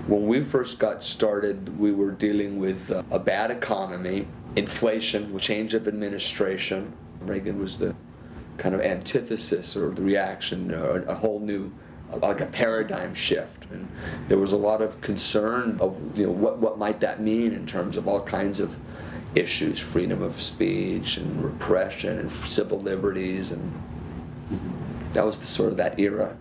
When we first got started, we were dealing with a bad economy, inflation, change of administration. Reagan was the kind of antithesis or the reaction, a whole new, like a paradigm shift. And there was a lot of concern of what might that mean in terms of all kinds of issues, freedom of speech and repression and civil liberties, and that was sort of that era.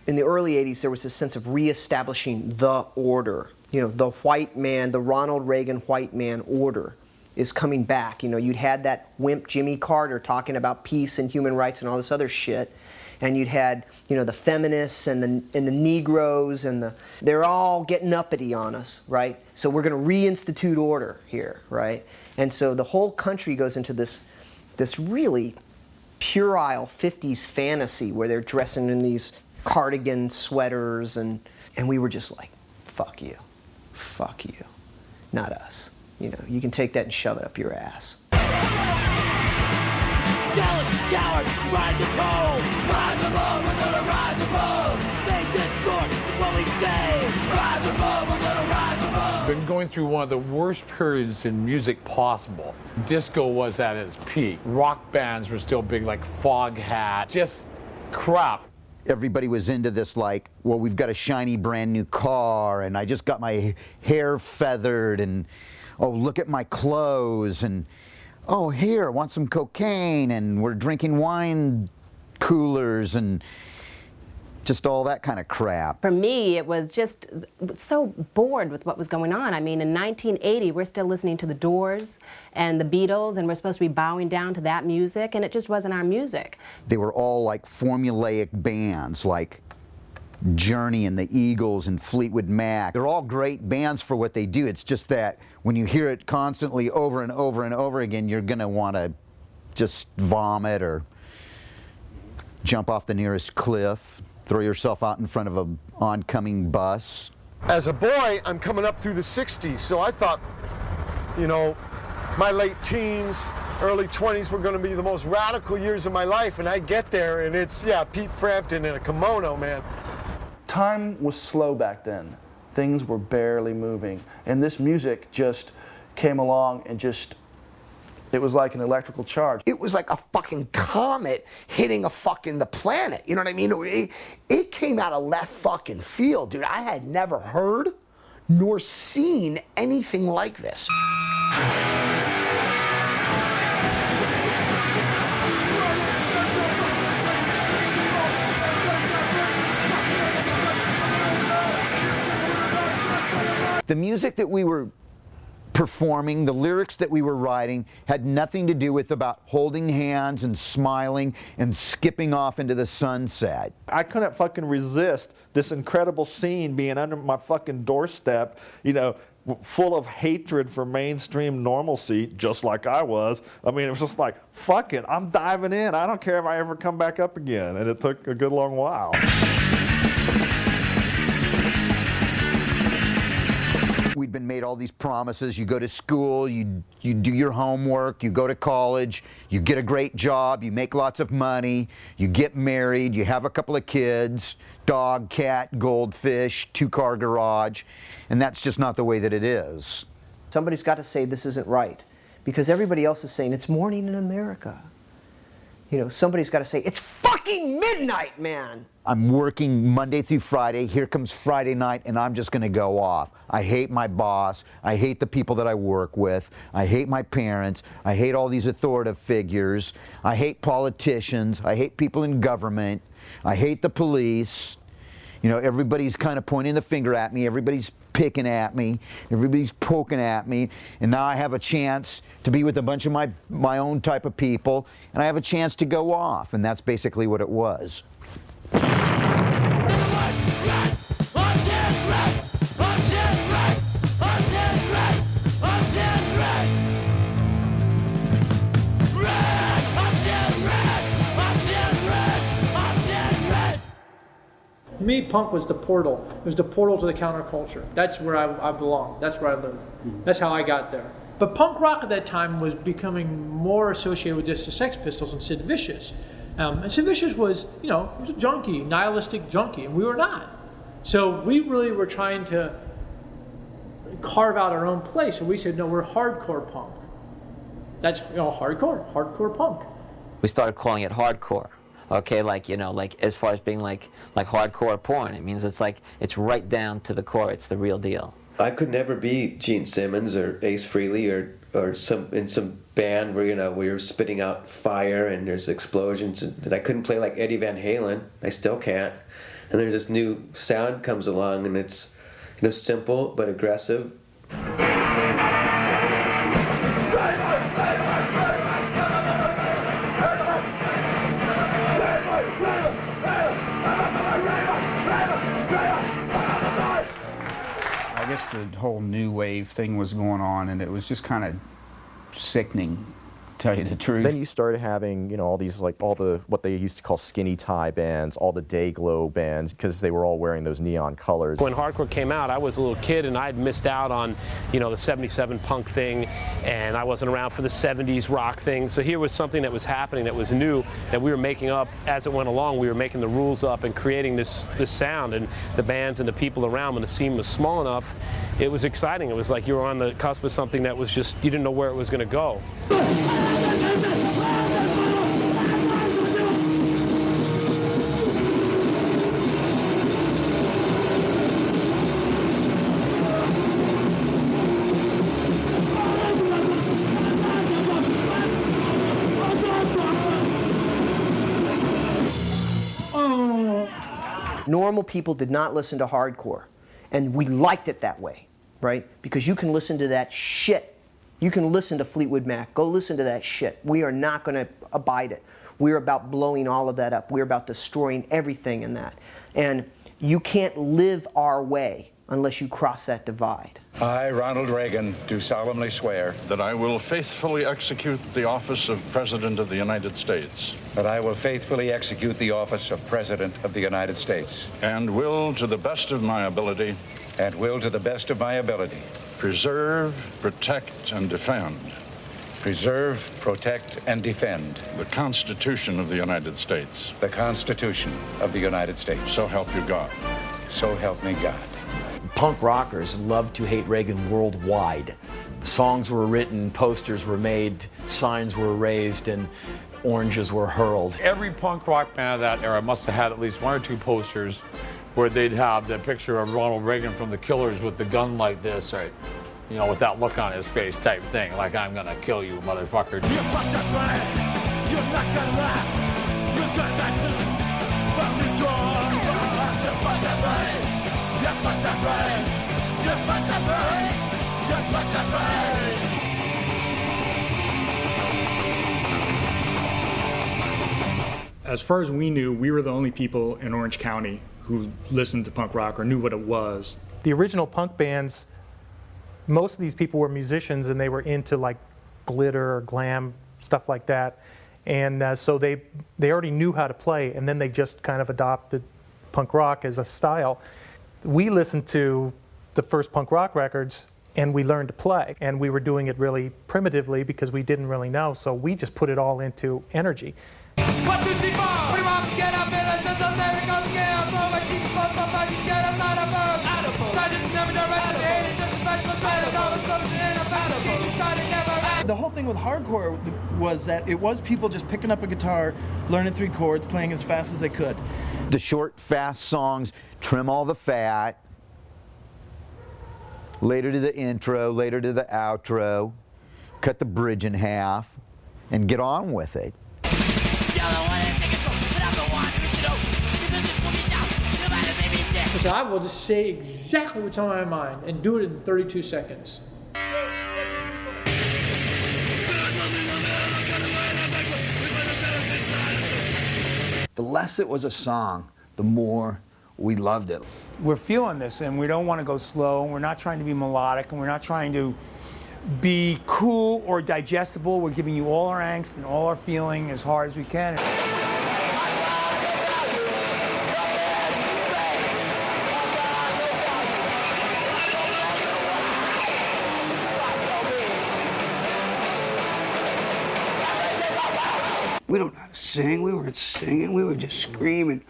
In the early 80s, there was this sense of reestablishing the order. The white man, the Ronald Reagan white man order is coming back. You'd had that wimp Jimmy Carter talking about peace and human rights and all this other shit. And you'd had, the feminists and the Negroes and they're all getting uppity on us, right? So we're going to reinstitute order here, right? And so the whole country goes into this really puerile 50s fantasy where they're dressing in these cardigan sweaters, and we were just like, fuck you, not us. You can take that and shove it up your ass. Dallas, cowards, trying to control. Rise above, we're gonna rise above. They distort what we say. Rise above, we're gonna rise above. Been going through one of the worst periods in music possible. Disco was at its peak. Rock bands were still big, like Foghat. Just crap. Everybody was into this, like, well, we've got a shiny brand new car, and I just got my hair feathered, and oh, look at my clothes, and oh, here, I want some cocaine, and we're drinking wine coolers, and just all that kind of crap. For me, it was just so bored with what was going on. I mean, in 1980, we're still listening to The Doors and the Beatles, and we're supposed to be bowing down to that music, and it just wasn't our music. They were all like formulaic bands, like Journey and the Eagles and Fleetwood Mac. They're all great bands for what they do. It's just that when you hear it constantly over and over and over again, you're gonna want to just vomit or jump off the nearest cliff, throw yourself out in front of an oncoming bus. As a boy, I'm coming up through the 60s, so I thought, my late teens, early 20s were going to be the most radical years of my life, and I get there, and it's, Pete Frampton in a kimono, man. Time was slow back then. Things were barely moving, and this music just came along and it was like an electrical charge. It was like a fucking comet hitting the planet. You know what I mean? It came out of left fucking field, dude. I had never heard nor seen anything like this. The music that we were performing, the lyrics that we were writing had nothing to do with about holding hands and smiling and skipping off into the sunset. I couldn't fucking resist this incredible scene being under my fucking doorstep, full of hatred for mainstream normalcy, just like I was. I mean, it was just like, fuck it, I'm diving in. I don't care if I ever come back up again. And it took a good long while. We'd been made all these promises. You go to school, you do your homework, you go to college, you get a great job, you make lots of money, you get married, you have a couple of kids, dog, cat, goldfish, two-car garage, and that's just not the way that it is. Somebody's got to say this isn't right, because everybody else is saying it's morning in America. Somebody's got to say, it's fucking midnight, man! I'm working Monday through Friday, here comes Friday night, and I'm just gonna go off. I hate my boss, I hate the people that I work with, I hate my parents, I hate all these authoritative figures, I hate politicians, I hate people in government, I hate the police, You know, everybody's kind of pointing the finger at me, everybody's picking at me, everybody's poking at me, and now I have a chance to be with a bunch of my own type of people, and I have a chance to go off, and that's basically what it was. To me, punk was the portal. It was the portal to the counterculture. That's where I belong. That's where I live. That's how I got there. But punk rock at that time was becoming more associated with just the Sex Pistols and Sid Vicious. And Sid Vicious was, you know, he was a junkie, nihilistic junkie, and we were not. So we really were trying to carve out our own place. And we said, no, we're hardcore punk. That's, you know, hardcore punk. We started calling it hardcore. Okay, like, you know, like as far as being like hardcore porn, it means it's like, it's right down to the core, it's the real deal. I could never be Gene Simmons or Ace Frehley or some band where, you know, where you're spitting out fire and there's explosions, and I couldn't play like Eddie Van Halen. I still can't. And there's this new sound comes along, and it's, you know, simple but aggressive. I guess the whole new wave thing was going on, and it was just kind of sickening, to tell you the truth. Then you started having, you know, all these, like, all the, what they used to call skinny tie bands, all the day glow bands, because they were all wearing those neon colors. When hardcore came out, I was a little kid, and I had missed out on, you know, the 77 punk thing, and I wasn't around for the 70s rock thing. So here was something that was happening that was new, that we were making up as it went along. We were making the rules up and creating this sound, and the bands and the people around, when the scene was small enough, it was exciting. It was like you were on the cusp of something that was just, you didn't know where it was going to go. Normal people did not listen to hardcore, and we liked it that way, right? Because you can listen to that shit. You can listen to Fleetwood Mac. Go listen to that shit. We are not going to abide it. We're about blowing all of that up. We're about destroying everything in that. And you can't live our way unless you cross that divide. I, Ronald Reagan, do solemnly swear that I will faithfully execute the office of President of the United States. That I will faithfully execute the office of President of the United States. And will, to the best of my ability. And will, to the best of my ability. Preserve, protect, and defend. Preserve, protect, and defend. The Constitution of the United States. The Constitution of the United States. So help you God. So help me God. Punk rockers loved to hate Reagan worldwide. Songs were written, posters were made, signs were raised, and oranges were hurled. Every punk rock band of that era must have had at least one or two posters where they'd have the picture of Ronald Reagan from the Killers with the gun like this, or, you know, with that look on his face type thing, like, I'm gonna kill you, motherfucker. You're fucked up, right? You're not gonna last. You're going back to the door. You're fucked up, right? You're fucked up, right? You're fucked up, right? You're fucked up, right? As far as we knew, we were the only people in Orange County who listened to punk rock or knew what it was. The original punk bands, most of these people were musicians, and they were into like glitter or glam, stuff like that. And so they already knew how to play, and then they just kind of adopted punk rock as a style. We listened to the first punk rock records, and we learned to play. And we were doing it really primitively because we didn't really know, so we just put it all into energy. 1, 2, 3, 4. Put him up, get up, and let's go there. We go again. Throw my cheeks, pop, pop, pop, get us out of boat. Out of boat. So I just never know right to hate it. Just a special credit. All the stuff in a battle. Keep started, never. The whole thing with hardcore was that it was people just picking up a guitar, learning 3 chords, playing as fast as they could. The short, fast songs, trim all the fat. Later to the intro, later to the outro. Cut the bridge in half and get on with it. You're the one that takes control, but I'm the one who should know. If this is for me now, no matter, maybe So I will just say exactly what's on my mind and do it in 32 seconds. The less it was a song, the more we loved it. We're feeling this, and we don't want to go slow, and we're not trying to be melodic, and we're not trying to be cool or digestible. We're giving you all our angst and all our feeling as hard as we can. We don't know how to sing. We weren't singing. We were just screaming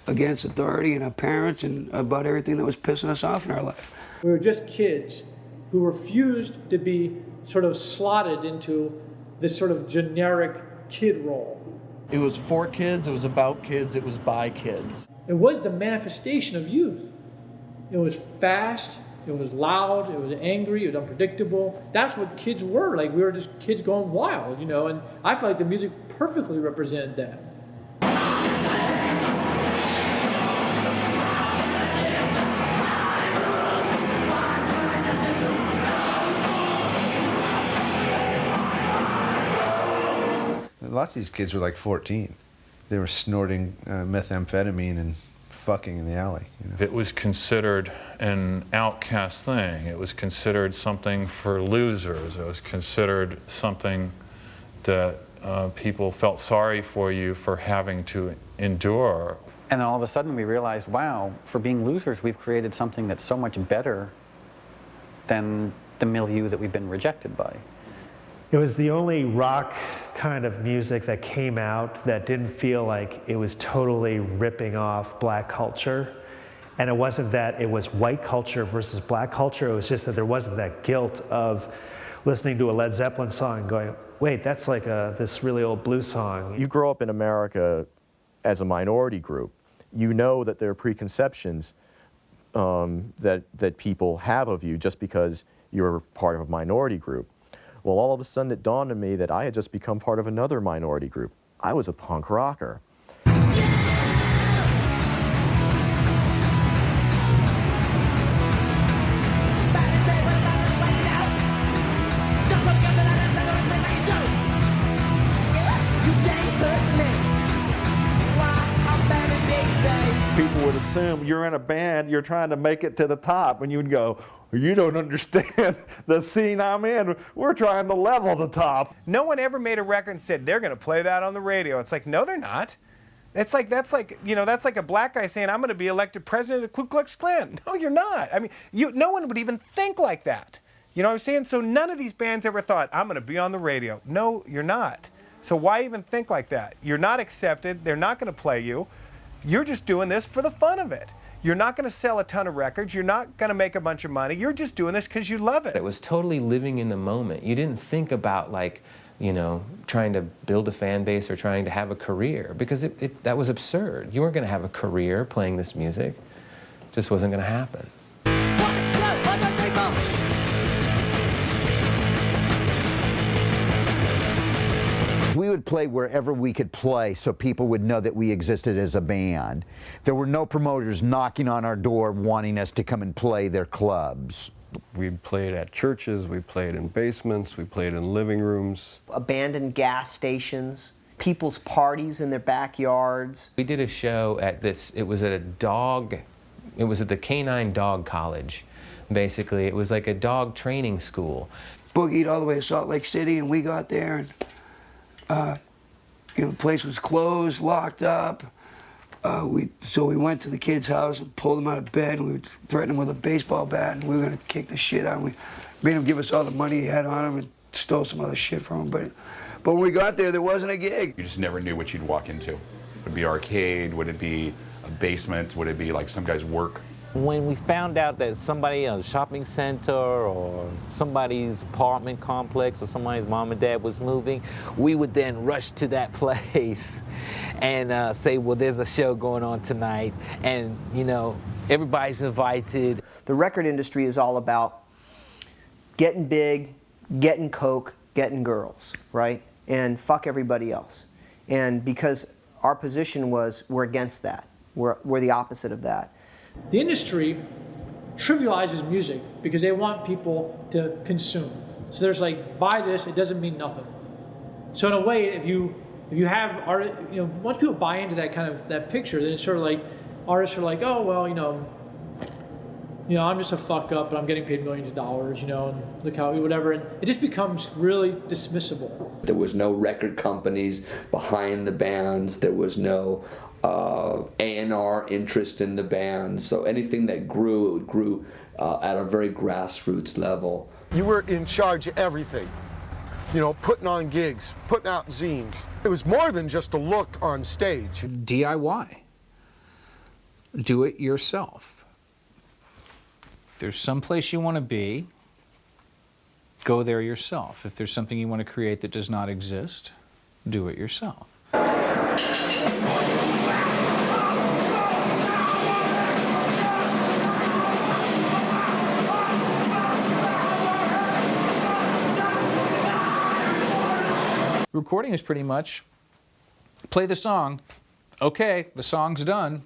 against authority and our parents and about everything that was pissing us off in our life. We were just kids who refused to be sort of slotted into this sort of generic kid role. It was for kids, it was about kids, it was by kids. It was the manifestation of youth. It was fast, it was loud, it was angry, it was unpredictable. That's what kids were. Like, we were just kids going wild, you know, and I feel like the music perfectly represented that. Lots of these kids were like 14. They were snorting methamphetamine and fucking in the alley. You know? It was considered an outcast thing. It was considered something for losers. It was considered something that people felt sorry for you for having to endure. And then all of a sudden we realized, wow, for being losers, we've created something that's so much better than the milieu that we've been rejected by. It was the only rock kind of music that came out that didn't feel like it was totally ripping off black culture. And it wasn't that it was white culture versus black culture, it was just that there wasn't that guilt of listening to a Led Zeppelin song and going, wait, that's like this really old blues song. You grow up in America as a minority group. You know that there are preconceptions that people have of you just because you're part of a minority group. Well, all of a sudden it dawned on me that I had just become part of another minority group. I was a punk rocker. People would assume you're in a band, you're trying to make it to the top, and you would go, you don't understand the scene I'm in. We're trying to level the top. No one ever made a record and said, they're going to play that on the radio. It's like, no, they're not. That's like a black guy saying, I'm going to be elected president of the Ku Klux Klan. No, you're not. I mean, no one would even think like that. You know what I'm saying? So none of these bands ever thought, I'm going to be on the radio. No, you're not. So why even think like that? You're not accepted. They're not going to play you. You're just doing this for the fun of it. You're not going to sell a ton of records. You're not going to make a bunch of money. You're just doing this because you love it. It was totally living in the moment. You didn't think about, like, you know, trying to build a fan base or trying to have a career, because that was absurd. You weren't going to have a career playing this music. It just wasn't going to happen. We would play wherever we could play so people would know that we existed as a band. There were no promoters knocking on our door wanting us to come and play their clubs. We played at churches, we played in basements, we played in living rooms. Abandoned gas stations, people's parties in their backyards. We did a show at this, it was at the Canine Dog College, basically. It was like a dog training school. Boogied all the way to Salt Lake City, and we got there, and the place was closed, locked up. So we went to the kid's house and pulled him out of bed, and we threatened him with a baseball bat, and we were gonna kick the shit out of him. We made him give us all the money he had on him and stole some other shit from him. But when we got there wasn't a gig. You just never knew what you'd walk into. Would it be arcade? Would it be a basement? Would it be like some guy's work? When we found out that somebody in a shopping center or somebody's apartment complex or somebody's mom and dad was moving, we would then rush to that place and say, well, there's a show going on tonight, and, you know, everybody's invited. The record industry is all about getting big, getting coke, getting girls, right? And fuck everybody else. And because our position was, we're against that. We're the opposite of that. The industry trivializes music because they want people to consume. So there's like, buy this, it doesn't mean nothing. So in a way, if you have art, once people buy into that kind of that picture, then it's sort of like artists are like, oh well, I'm just a fuck up, but I'm getting paid millions of dollars, and look how whatever, and it just becomes really dismissible. There was no record companies behind the bands. There was no A&R interest in the bands. So anything that grew, it grew at a very grassroots level. You were in charge of everything. Putting on gigs, putting out zines. It was more than just a look on stage. DIY. Do it yourself. If there's someplace you want to be, go there yourself. If there's something you want to create that does not exist, do it yourself. Recording is pretty much play the song, okay, the song's done.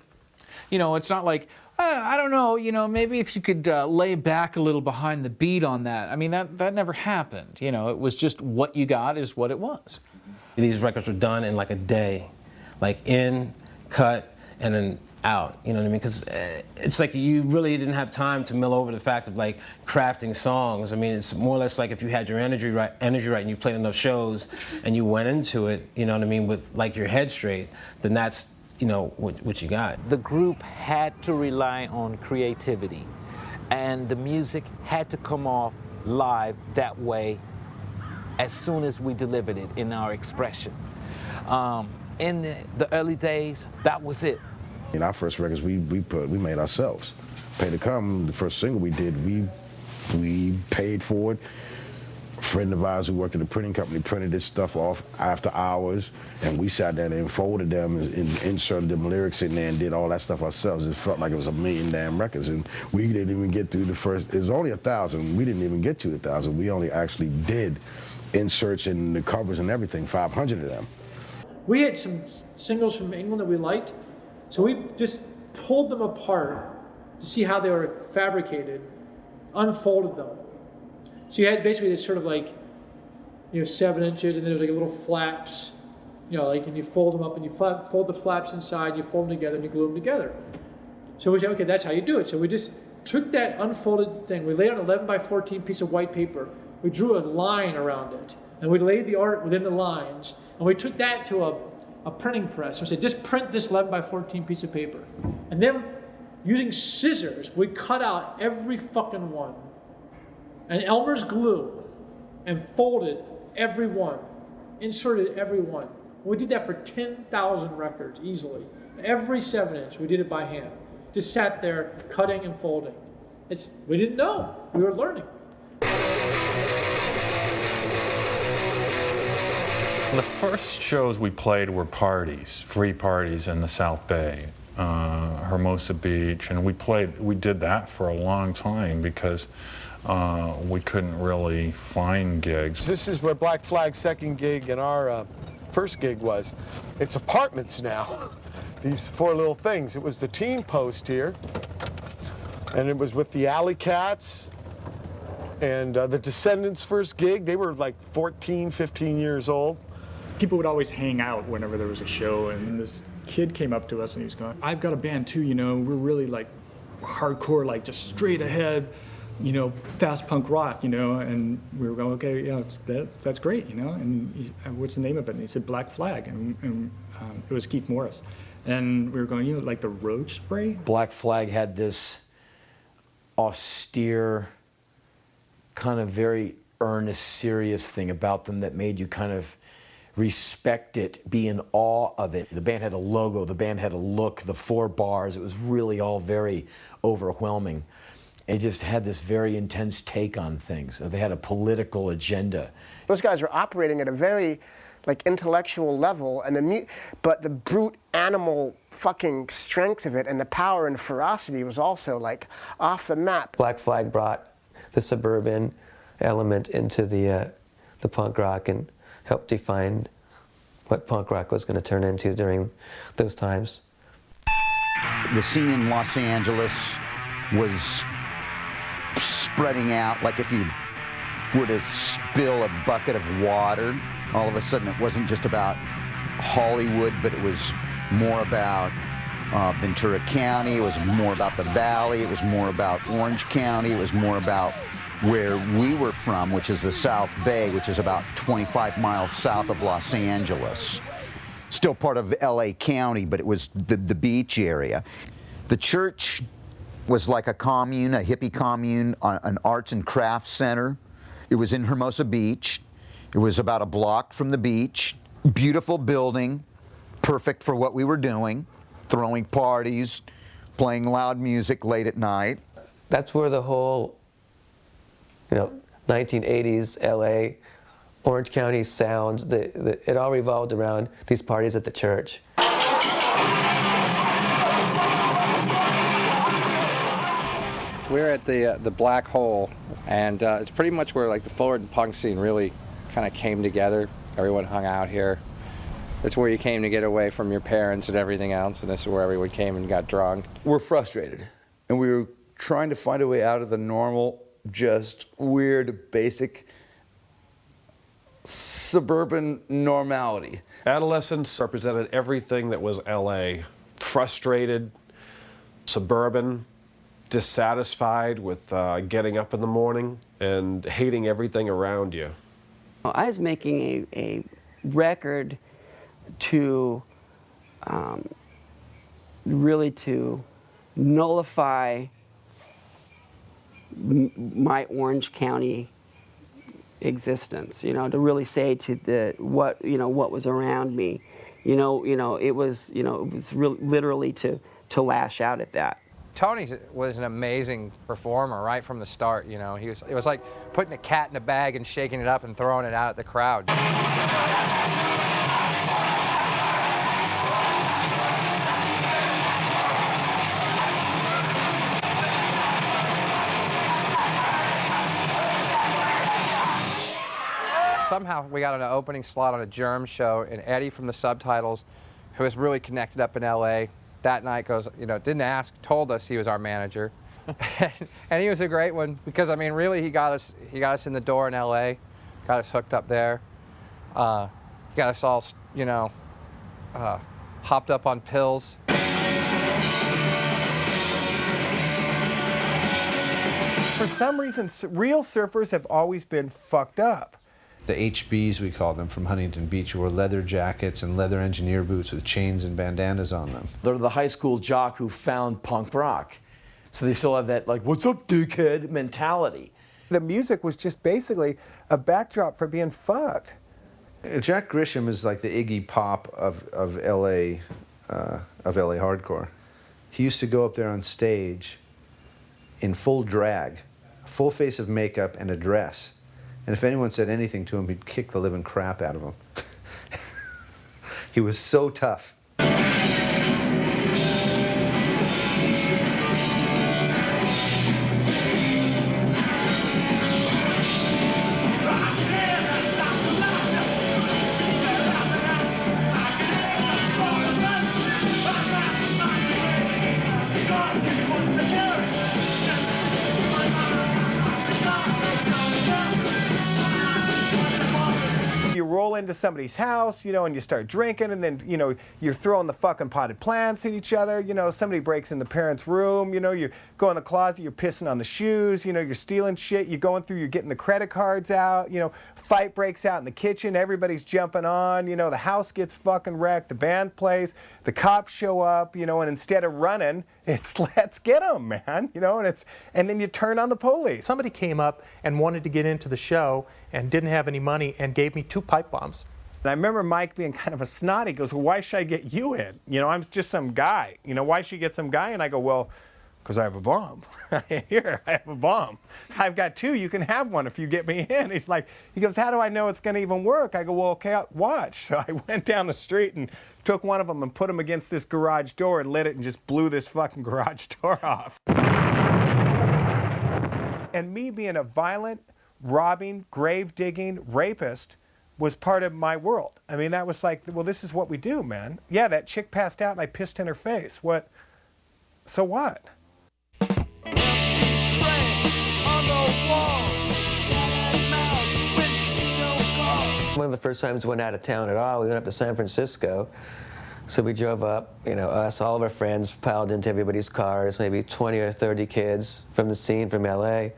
It's not like, I don't know, maybe if you could lay back a little behind the beat on that. I mean, that never happened. It was just what you got is what it was. These records were done in like a day, like in, cut, and then out. You know what I mean? Because it's like you really didn't have time to mill over the fact of like crafting songs. I mean, it's more or less like if you had your energy right and you played enough shows and you went into it, you know what I mean, with like your head straight, then that's what you got. The group had to rely on creativity, and the music had to come off live that way as soon as we delivered it in our expression. In the early days, that was it. In our first records, we made ourselves. Pay to Come, the first single we did, we paid for it. A friend of ours who worked at a printing company printed this stuff off after hours, and we sat down and folded them and inserted them lyrics in there and did all that stuff ourselves. It felt like it was 1,000,000 damn records, and we didn't even get through the first. It was only 1,000. We didn't even get to 1,000. We only actually did inserts and the covers and everything, 500 of them. We had some singles from England that we liked, so we just pulled them apart to see how they were fabricated, unfolded them. So you had basically this sort of like, 7 inches, and then there's like little flaps, and you fold them up, and you fold the flaps inside, you fold them together, and you glue them together. So we said, okay, that's how you do it. So we just took that unfolded thing, we laid on an 11 by 14 piece of white paper, we drew a line around it, and we laid the art within the lines, and we took that to a printing press. We said, just print this 11 by 14 piece of paper. And then, using scissors, we cut out every fucking one, and Elmer's glue, and folded every one, inserted every one. We did that for 10,000 records easily. Every 7-inch, we did it by hand. Just sat there cutting and folding. We didn't know, we were learning. The first shows we played were parties, free parties in the South Bay, Hermosa Beach, and we did that for a long time because we couldn't really find gigs. This is where Black Flag's second gig and our first gig was. It's apartments now. These 4 little things. It was the Teen Post here, and it was with the Alley Cats, and the Descendants' first gig. They were like 14, 15 years old. People would always hang out whenever there was a show, and this kid came up to us and he was going, I've got a band too, we're really like hardcore, like just straight ahead, fast punk rock, and we were going, okay, yeah, that's great, and what's the name of it? And he said Black Flag, and it was Keith Morris. And we were going, like the Roach Spray? Black Flag had this austere, kind of very earnest, serious thing about them that made you kind of respect it, be in awe of it. The band had a logo, the band had a look, the 4 bars, it was really all very overwhelming. It just had this very intense take on things. They had a political agenda. Those guys are operating at a very intellectual level, and but the brute animal fucking strength of it and the power and ferocity was also off the map. Black Flag brought the suburban element into the punk rock and helped define what punk rock was going to turn into during those times. The scene in Los Angeles was spreading out like if you were to spill a bucket of water. All of a sudden it wasn't just about Hollywood, but it was more about Ventura County, it was more about the Valley, it was more about Orange County, it was more about where we were from, which is the South Bay, which is about 25 miles south of Los Angeles. Still part of LA County, but it was the beach area. The church was like a commune, a hippie commune, an arts and crafts center. It was in Hermosa Beach. It was about a block from the beach. Beautiful building, perfect for what we were doing, throwing parties, playing loud music late at night. That's where the whole, 1980s LA, Orange County sound, it all revolved around these parties at the church. We're at the Black Hole, and it's pretty much where like the Florida punk scene really kind of came together. Everyone hung out here. It's where you came to get away from your parents and everything else, and this is where everyone came and got drunk. We're frustrated, and we were trying to find a way out of the normal, just weird, basic suburban normality. Adolescence represented everything that was LA. Frustrated, suburban, dissatisfied with getting up in the morning and hating everything around you. I was making a record to really to nullify my Orange County existence, to really say to what was around me, it was literally to lash out at that. Tony was an amazing performer right from the start. It was like putting a cat in a bag and shaking it up and throwing it out at the crowd. Somehow we got an opening slot on a Germ show, and Eddie from the Subtitles, who was really connected up in LA, that night goes, didn't ask, told us he was our manager. And he was a great one because, really he got us in the door in LA, got us hooked up there. Got us all, hopped up on pills. For some reason, real surfers have always been fucked up. The HBs, we called them, from Huntington Beach, wore leather jackets and leather engineer boots with chains and bandanas on them. They're the high school jock who found punk rock. So they still have that, like, what's up, dickhead mentality. The music was just basically a backdrop for being fucked. Jack Grisham is like the Iggy Pop of LA hardcore. He used to go up there on stage in full drag, full face of makeup and a dress. And if anyone said anything to him, he'd kick the living crap out of them. He was so tough. You roll into somebody's house, and you start drinking, and then, you're throwing the fucking potted plants at each other. Somebody breaks in the parents' room, you go in the closet, you're pissing on the shoes, you're stealing shit, you're going through, you're getting the credit cards out, fight breaks out in the kitchen, everybody's jumping on, the house gets fucking wrecked, the band plays, the cops show up, and instead of running, it's let's get them, man, and then you turn on the police. Somebody came up and wanted to get into the show and didn't have any money and gave me 2 pipe bombs. And I remember Mike being kind of a snotty. He goes, well, why should I get you in? I'm just some guy. Why should you get some guy? And I go, well, because I have a bomb. Here, I have a bomb. I've got 2. You can have one if you get me in. He goes, how do I know it's going to even work? I go, well, okay, watch. So I went down the street and took one of them and put him against this garage door and lit it and just blew this fucking garage door off. And me being a violent, robbing, grave-digging rapist was part of my world. That was like, well, this is what we do, man. Yeah, that chick passed out and I pissed in her face. What So what? One of the first times we went out of town at all, we went up to San Francisco. So we drove up, you know, us, all of our friends piled into everybody's cars, maybe 20 or 30 kids from the scene from LA.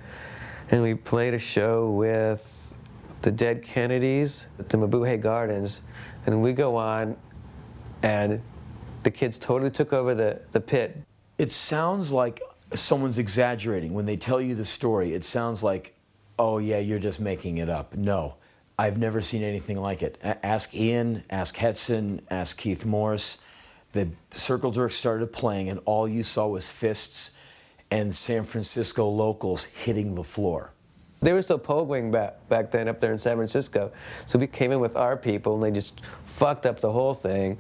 And we played a show with the Dead Kennedys at the Mabuhay Gardens. And we go on, and the kids totally took over the pit. It sounds like someone's exaggerating. When they tell you the story, it sounds like, oh yeah, you're just making it up. No, I've never seen anything like it. Ask Ian, ask Hetson, ask Keith Morris. The Circle Jerks started playing, and all you saw was fists and San Francisco locals hitting the floor. They were still pogoing back then up there in San Francisco. So we came in with our people, and they just fucked up the whole thing.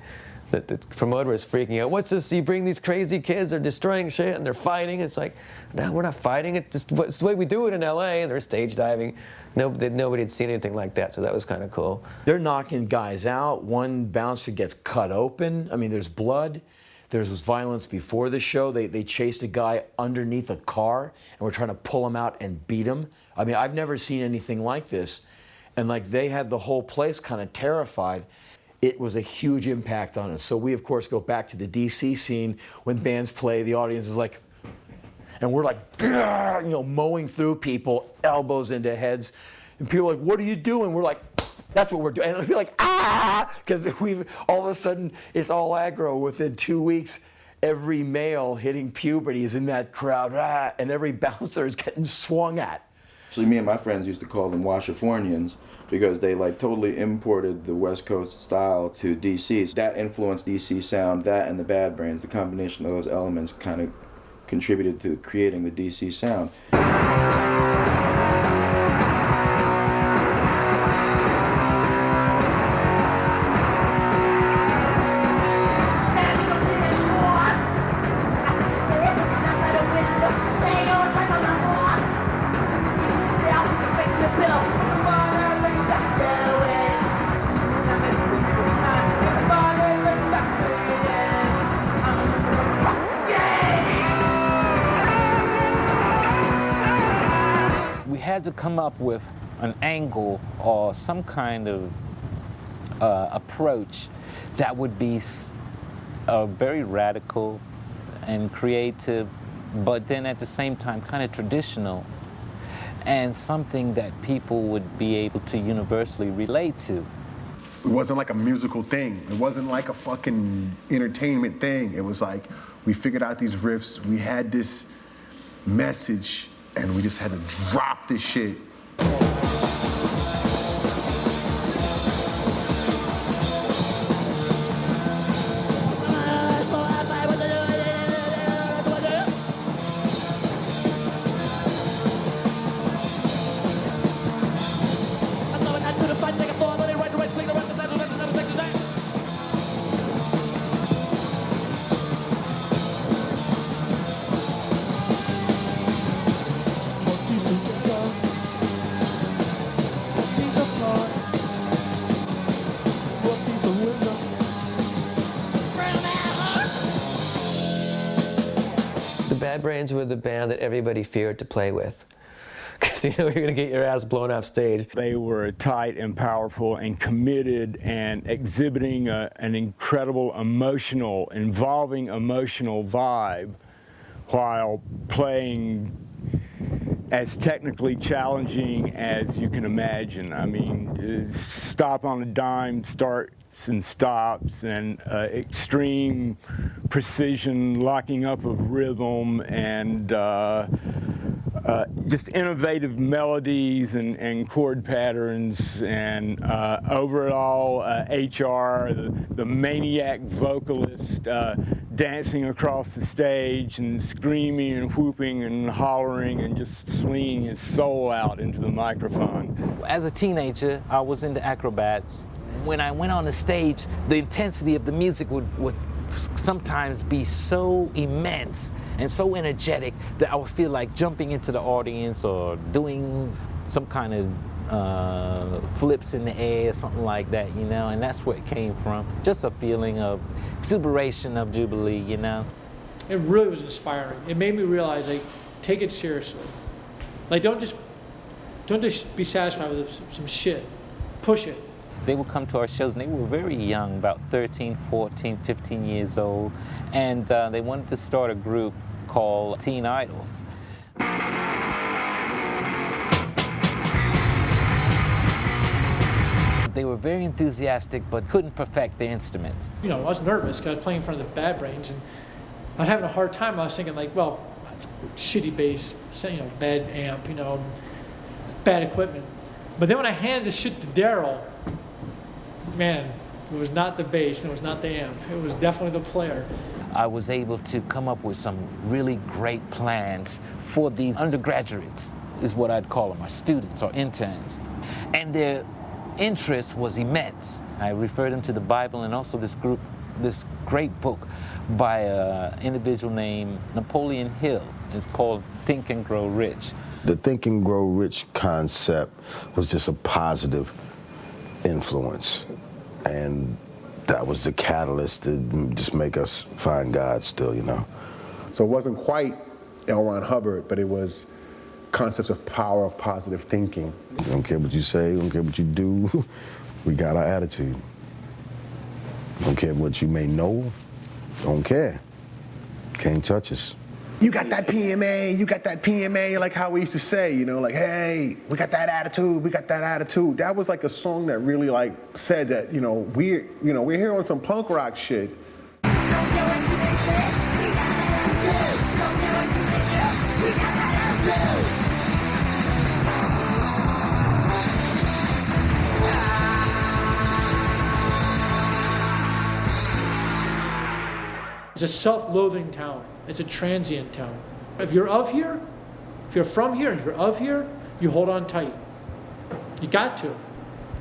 The promoter was freaking out. What's this? You bring these crazy kids, they're destroying shit, and they're fighting. It's like, no, we're not fighting. It's the way we do it in LA, and they're stage diving. Nobody had seen anything like that, so that was kind of cool. They're knocking guys out. One bouncer gets cut open. I mean, there's blood. There was violence before the show. They chased a guy underneath a car, and were trying to pull him out and beat him. I mean, I've never seen anything like this. And like, they had the whole place kind of terrified. It was a huge impact on us. So we, of course, go back to the DC scene. When bands play, the audience is like, and we're like, you know, mowing through people, elbows into heads. And people are like, what are you doing? We're like, that's what we're doing. And it'll be like, ah, because we've all of a sudden, it's all aggro. Within 2 weeks, every male hitting puberty is in that crowd, and every bouncer is getting swung at. Actually, me and my friends used to call them Washafornians because they like totally imported the West Coast style to DC. That influenced DC sound, that and the Bad Brains, the combination of those elements kind of contributed to creating the DC sound. To come up with an angle or some kind of approach that would be very radical and creative, but then at the same time kind of traditional, and something that people would be able to universally relate to. It wasn't like a musical thing. It wasn't like a fucking entertainment thing. It was like, we figured out these riffs, we had this message, and we just had to drop this shit. Bad Brains were the band that everybody feared to play with, because you know you're going to get your ass blown off stage. They were tight and powerful and committed and exhibiting an incredible involving emotional vibe while playing as technically challenging as you can imagine. I mean, stop on a dime, starts and stops, and extreme precision, locking up of rhythm, and just innovative melodies and chord patterns, and over it all, HR, the maniac vocalist, dancing across the stage and screaming and whooping and hollering and just slinging his soul out into the microphone. As a teenager, I was into acrobats. When I went on the stage, the intensity of the music would sometimes be so immense and so energetic that I would feel like jumping into the audience or doing some kind of flips in the air or something like that, you know, and that's where it came from. Just a feeling of exuberation of Jubilee, you know. It really was inspiring. It made me realize, like, take it seriously. Like, don't just be satisfied with some shit. Push it. They would come to our shows and they were very young, about 13, 14, 15 years old, and they wanted to start a group called Teen Idols. They were very enthusiastic but couldn't perfect their instruments. You know, I was nervous because I was playing in front of the Bad Brains, and I was having a hard time. I was thinking, like, well, it's shitty bass, you know, bad amp, you know, bad equipment. But then when I handed this shit to Daryl, man, it was not the bass, and it was not the amp. It was definitely the player. I was able to come up with some really great plans for these undergraduates, is what I'd call them, or students or interns. And their interest was immense. I referred them to the Bible and also this great book by an individual named Napoleon Hill. It's called Think and Grow Rich. The Think and Grow Rich concept was just a positive influence, and that was the catalyst to just make us find God still, you know. So it wasn't quite L. Ron Hubbard, but it was concepts of power of positive thinking. Don't care what you say, don't care what you do, we got our attitude. Don't care what you may know, don't care. Can't touch us. You got that PMA, you got that PMA, like how we used to say, you know, like, hey, we got that attitude, we got that attitude. That was like a song that really like said that, you know, we're here on some punk rock shit. It's a self-loathing town. It's a transient town. If you're of here, if you're from here, and if you're of here, you hold on tight. You got to,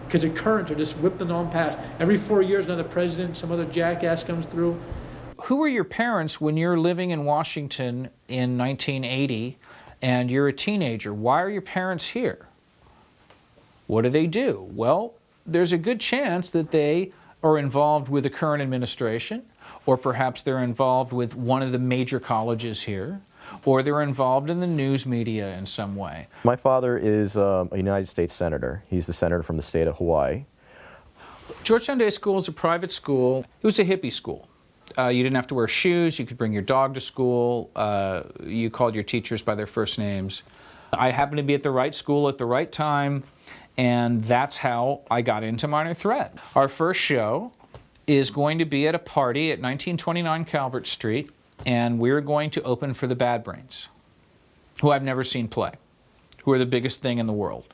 because the currents are just whipping on past. Every 4 years, another president, some other jackass comes through. Who were your parents when you're living in Washington in 1980 and you're a teenager? Why are your parents here? What do they do? Well, there's a good chance that they are involved with the current administration, or perhaps they're involved with one of the major colleges here, or they're involved in the news media in some way. My father is a United States Senator. He's the senator from the state of Hawaii. Georgetown Day School is a private school. It was a hippie school. You didn't have to wear shoes. You could bring your dog to school. You called your teachers by their first names. I happened to be at the right school at the right time, and that's how I got into Minor Threat. Our first show is going to be at a party at 1929 Calvert Street, and we're going to open for the Bad Brains, who I've never seen play, who are the biggest thing in the world.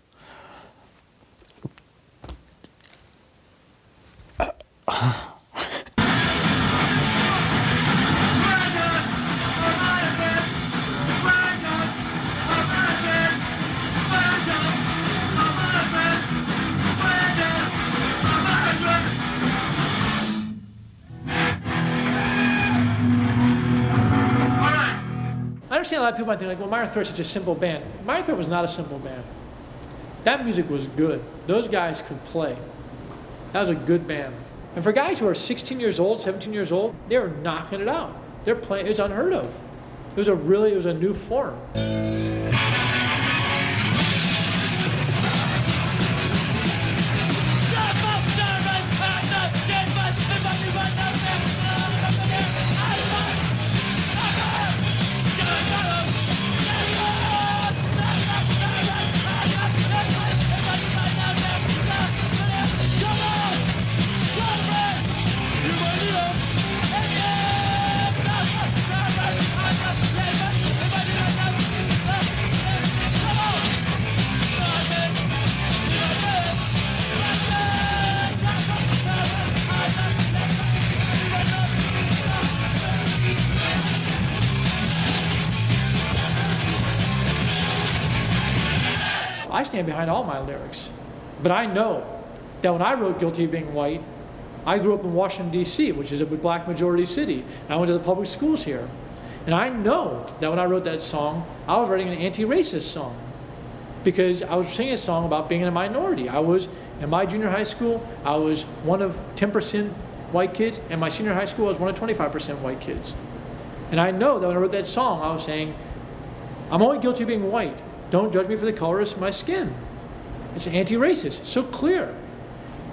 I understand a lot of people might think, like, well, Minor Threat's such a simple band. Minor Threat was not a simple band. That music was good. Those guys could play. That was a good band. And for guys who are 16 years old, 17 years old, they were knocking it out. They're playing, it's unheard of. It was a new form. I stand behind all my lyrics. But I know that when I wrote Guilty of Being White, I grew up in Washington, D.C., which is a black majority city. And I went to the public schools here. And I know that when I wrote that song, I was writing an anti-racist song. Because I was singing a song about being in a minority. I was, in my junior high school, I was one of 10% white kids. And my senior high school, I was one of 25% white kids. And I know that when I wrote that song, I was saying, I'm only guilty of being white. Don't judge me for the color of my skin. It's anti-racist, so clear.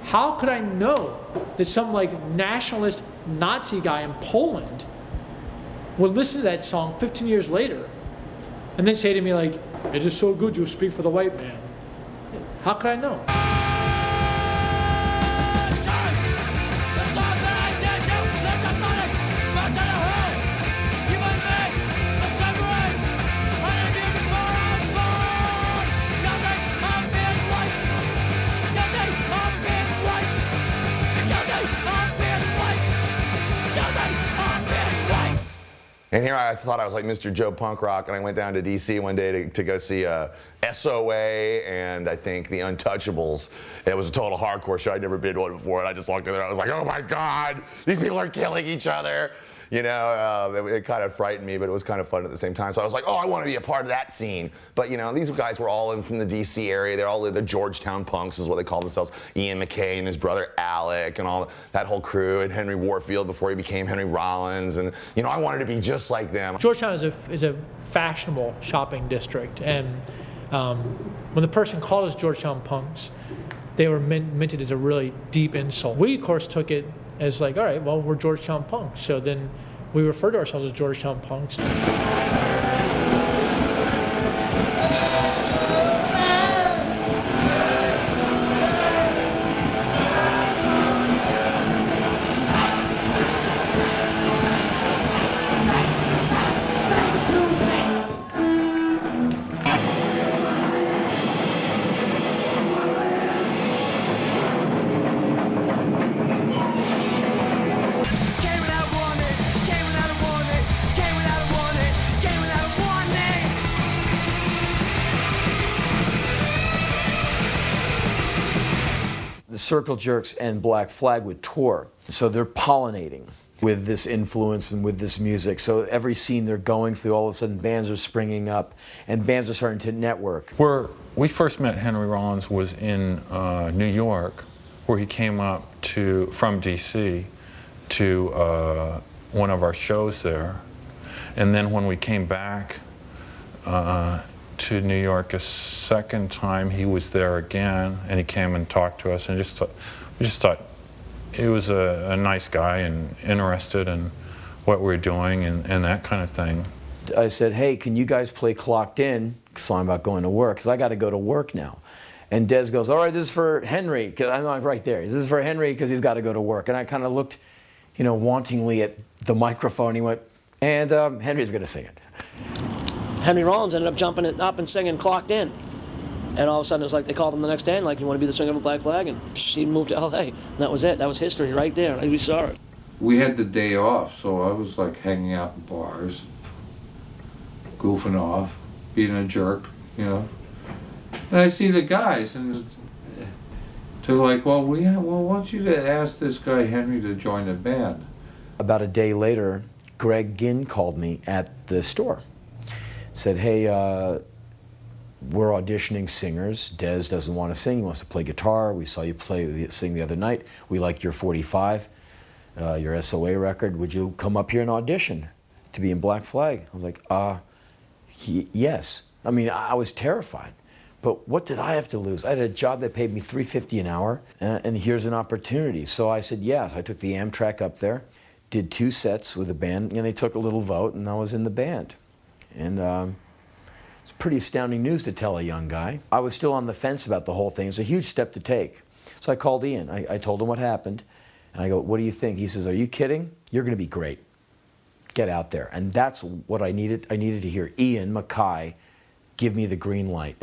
How could I know that some like nationalist Nazi guy in Poland would listen to that song 15 years later and then say to me like, it is so good you speak for the white man? How could I know? And here I thought I was like Mr. Joe Punk Rock, and I went down to DC one day to go see SOA and I think the Untouchables. It was a total hardcore show. I'd never been to one before, and I just walked in there. I was like, oh my God, these people are killing each other. You know, it kind of frightened me, but it was kind of fun at the same time. So I was like, oh, I want to be a part of that scene. But you know, these guys were all in from the DC area. They're all the Georgetown punks is what they call themselves. Ian MacKaye and his brother Alec and all that whole crew, and Henry Warfield before he became Henry Rollins. And you know, I wanted to be just like them. Georgetown is a fashionable shopping district, and when the person called us Georgetown punks, they were meant it as a really deep insult. We, of course, took it as like, all right, well, we're Georgetown punks. So then we refer to ourselves as Georgetown punks. The Circle Jerks and Black Flag would tour, so they're pollinating with this influence and with this music. So every scene they're going through, all of a sudden bands are springing up and bands are starting to network. Where we first met Henry Rollins was in New York, where he came up from DC to one of our shows there. And then when we came back to New York a second time, he was there again, and he came and talked to us, and we just thought he was a nice guy and interested in what we were doing and that kind of thing. I said, hey, can you guys play Clocked In? Because I'm about going to work, because I got to go to work now. And Des goes, all right, this is for Henry, because I'm like right there. This is for Henry because he's got to go to work. And I kind of looked, you know, wantingly at the microphone. He went, and Henry's going to sing it. Henry Rollins ended up jumping it up and singing Clocked In. And all of a sudden it was like they called him the next day and like, you want to be the singer of a Black Flag? And he moved to LA. And that was it. That was history right there. We saw it. We had the day off, so I was like hanging out in bars, goofing off, being a jerk, you know. And I see the guys and they're like, well, I want you to ask this guy Henry to join the band. About a day later, Greg Ginn called me at the store. Said, hey, we're auditioning singers. Des doesn't want to sing, he wants to play guitar. We saw you sing the other night. We liked your 45, your SOA record. Would you come up here and audition to be in Black Flag? I was like, yes. I mean, I was terrified. But what did I have to lose? I had a job that paid me $3.50 an hour, and here's an opportunity. So I said yes. I took the Amtrak up there, did 2 sets with the band, and they took a little vote, and I was in the band. And it's pretty astounding news to tell a young guy. I was still on the fence about the whole thing. It's a huge step to take. So I called Ian. I told him what happened. And I go, what do you think? He says, are you kidding? You're going to be great. Get out there. And that's what I needed. I needed to hear Ian MacKaye give me the green light.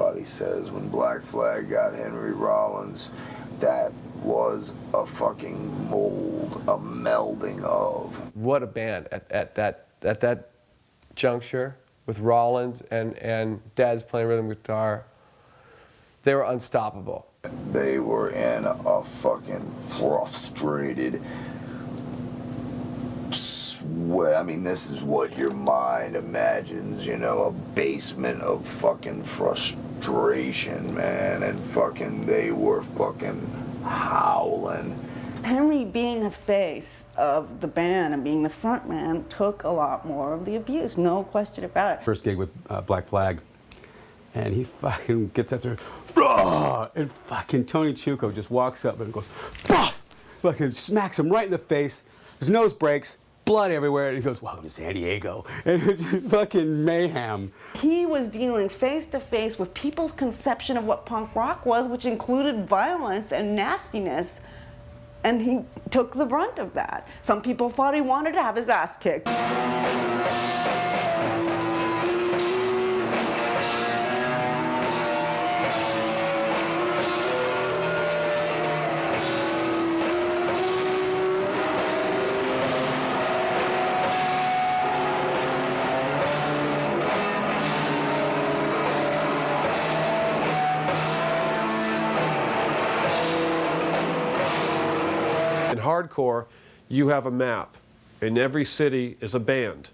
everybody says when Black Flag got Henry Rollins, that was a fucking mold, a melding of. What a band at that juncture with Rollins and Dez playing rhythm guitar. They were unstoppable. They were in a fucking frustrated sweat. I mean, this is what your mind imagines, you know, a basement of fucking frustration, man. And fucking, they were fucking howling. Henry being the face of the band and being the front man took a lot more of the abuse, no question about it. First gig with Black Flag, and he fucking gets up there, "Rah!" and fucking Tony Chuco just walks up and goes, "Bah!" fucking smacks him right in the face. His nose breaks, blood everywhere, and he goes, "Welcome to San Diego," and it's just fucking mayhem. He was dealing face to face with people's conception of what punk rock was, which included violence and nastiness. And he took the brunt of that. Some people thought he wanted to have his ass kicked. In hardcore, you have a map. In every city is a band.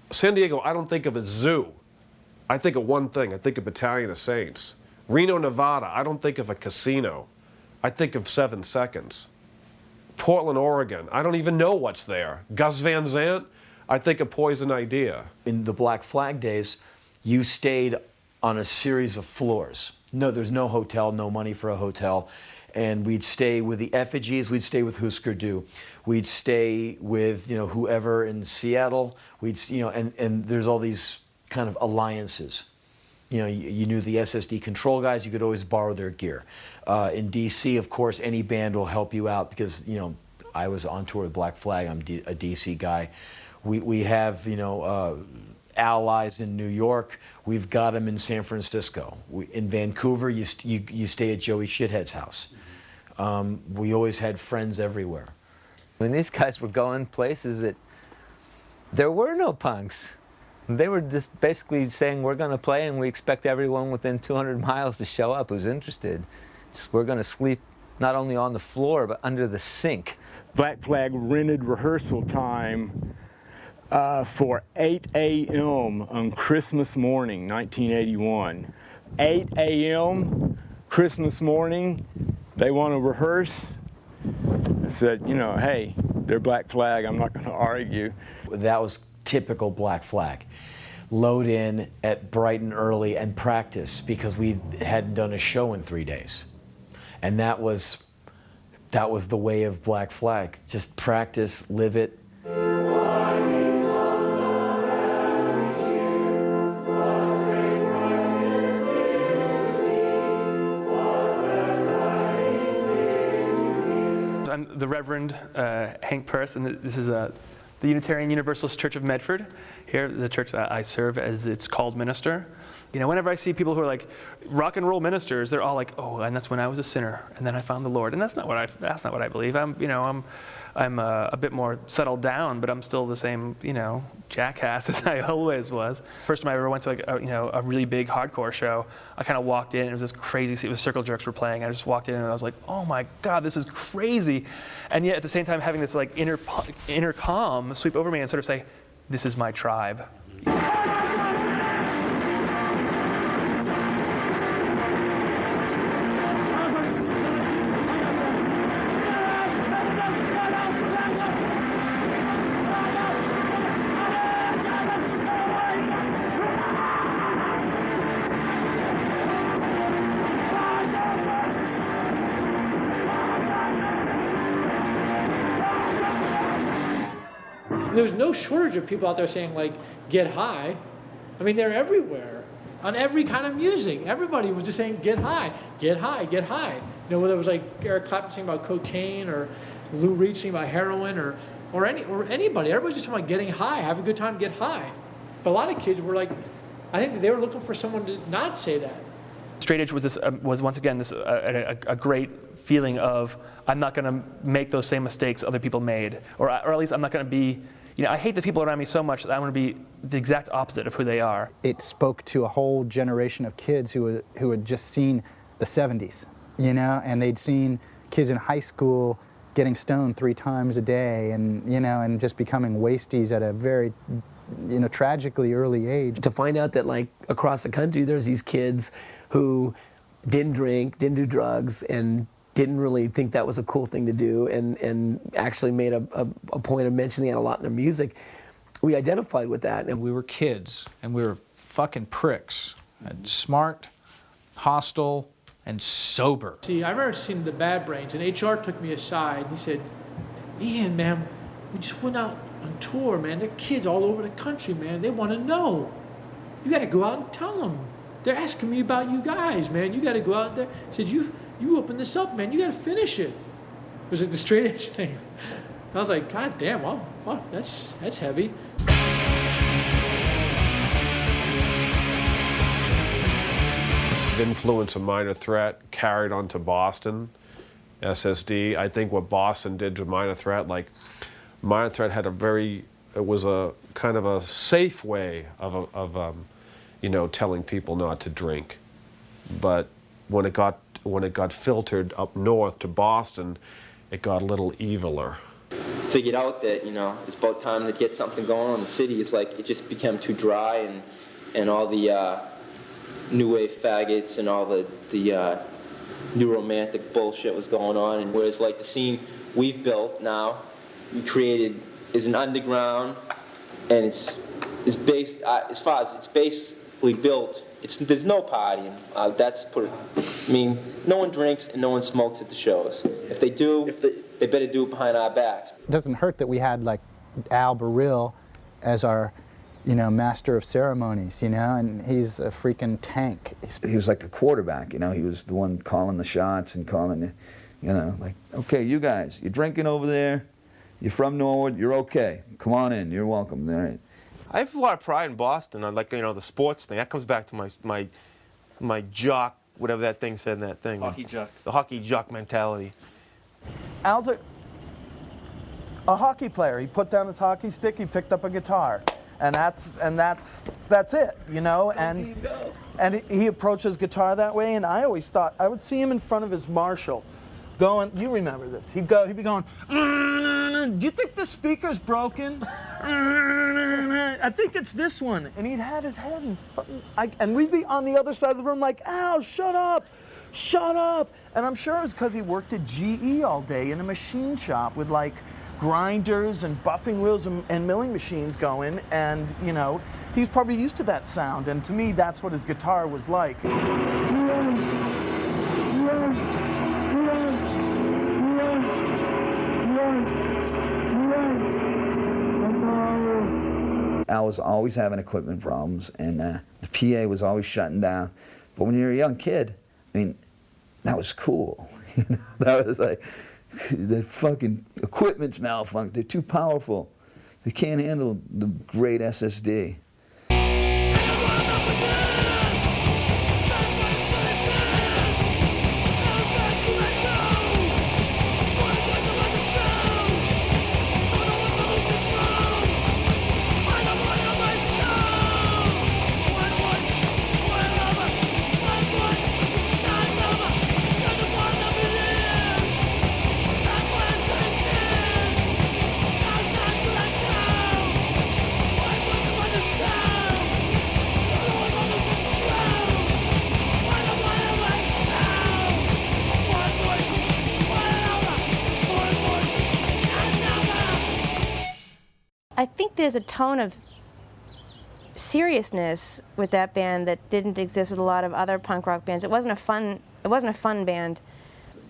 San Diego, I don't think of a zoo. I think of one thing. I think of Battalion of Saints. Reno, Nevada, I don't think of a casino. I think of 7 Seconds. Portland, Oregon, I don't even know what's there. Gus Van Sant, I think of Poison Idea. In the Black Flag days, you stayed on a series of floors. No, there's no hotel, no money for a hotel. And we'd stay with the Effigies, we'd stay with Husker Du. We'd stay with, you know, whoever in Seattle. We'd, you know, and there's all these kind of alliances. You know, you knew the SSD Control guys, you could always borrow their gear. In DC, of course, any band will help you out because, you know, I was on tour with Black Flag, I'm a DC guy. We have, you know, allies in New York. We've got them in San Francisco. In Vancouver, you stay at Joey Shithead's house. We always had friends everywhere. When these guys were going places that there were no punks. They were just basically saying, we're going to play and we expect everyone within 200 miles to show up who's interested. We're going to sleep not only on the floor, but under the sink. Black Flag rented rehearsal time for 8 a.m. on Christmas morning, 1981. 8 a.m. Christmas morning, they want to rehearse. I said, you know, hey, they're Black Flag, I'm not going to argue. That was typical Black Flag. Load in at bright and early and practice because we hadn't done a show in 3 days. And that was the way of Black Flag. Just practice, live it. I'm the Reverend Hank Purse, and this is the Unitarian Universalist Church of Medford. Here, the church that I serve as its called minister. You know, whenever I see people who are like rock and roll ministers, they're all like, "Oh, and that's when I was a sinner, and then I found the Lord." And that's not what I believe. I'm a bit more settled down, but I'm still the same, you know, jackass as I always was. First time I ever went to like a really big hardcore show, I kind of walked in and it was this crazy. It was Circle Jerks were playing. I just walked in and I was like, "Oh my God, this is crazy!" And yet at the same time having this like inner calm sweep over me and sort of say, "This is my tribe." There's no shortage of people out there saying, like, get high. I mean, they're everywhere on every kind of music. Everybody was just saying, get high, get high, get high. You know, whether it was like Eric Clapton singing about cocaine or Lou Reed singing about heroin or anybody. Everybody's just talking about getting high, have a good time, get high. But a lot of kids were like I think that they were looking for someone to not say that. Straight edge was once again this a great feeling of I'm not going to make those same mistakes other people made, or at least I'm not going to be. I hate the people around me so much that I want to be the exact opposite of who they are. It spoke to a whole generation of kids who had just seen the 70s, and they'd seen kids in high school getting stoned 3 times a day, and and just becoming wasties at a very, tragically early age. To find out that like across the country there's these kids who didn't drink, didn't do drugs, and didn't really think that was a cool thing to do, and actually made a point of mentioning that a lot in their music. We identified with that. And we were kids, and we were fucking pricks. And smart, hostile, and sober. See, I remember seeing the Bad Brains, and HR took me aside, and he said, Ian, man, we just went out on tour, man. There are kids all over the country, man. They want to know. You got to go out and tell them. They're asking me about you guys, man. You got to go out there. I said, you open this up, man. You got to finish it. It was like the straight edge thing. And I was like, God damn, well, fuck, that's heavy. The influence of Minor Threat carried on to Boston, SSD. I think what Boston did to Minor Threat, like Minor Threat had it was a kind of a safe way of telling people not to drink. But when it got filtered up north to Boston, it got a little eviler. Figured out that, it's about time to get something going on in the city. It's like it just became too dry, and all the new wave faggots and all the new romantic bullshit was going on. And whereas like the scene we've built now, we created, is an underground, and it's based, as far as it's basically built, there's no partying. No one drinks and no one smokes at the shows. If they do, they better do it behind our backs. It doesn't hurt that we had like Al Baril as our, master of ceremonies, and he's a freaking tank. He was like a quarterback, he was the one calling the shots and calling, like, okay, you guys, you're drinking over there, you're from Norwood, you're okay. Come on in, you're welcome. All right. I have a lot of pride in Boston. I like, the sports thing. That comes back to my jock, whatever that thing said in that thing. Hockey jock. The hockey jock mentality. Al's a hockey player. He put down his hockey stick, he picked up a guitar. And that's it, And he approaches guitar that way, and I always thought I would see him in front of his Marshall going, you remember this, he'd be going, do you think the speaker's broken? I think it's this one. And he'd had his head in and we'd be on the other side of the room like, Al, shut up. And I'm sure it was because he worked at GE all day in a machine shop with like grinders and buffing wheels and milling machines going, and he was probably used to that sound, and to me that's what his guitar was like. Al was always having equipment problems, and the PA was always shutting down. But when you're a young kid, that was cool. That was like, the fucking equipment's malfunction. They're too powerful. They can't handle the great SSD. I think there's a tone of seriousness with that band that didn't exist with a lot of other punk rock bands. It wasn't a fun band.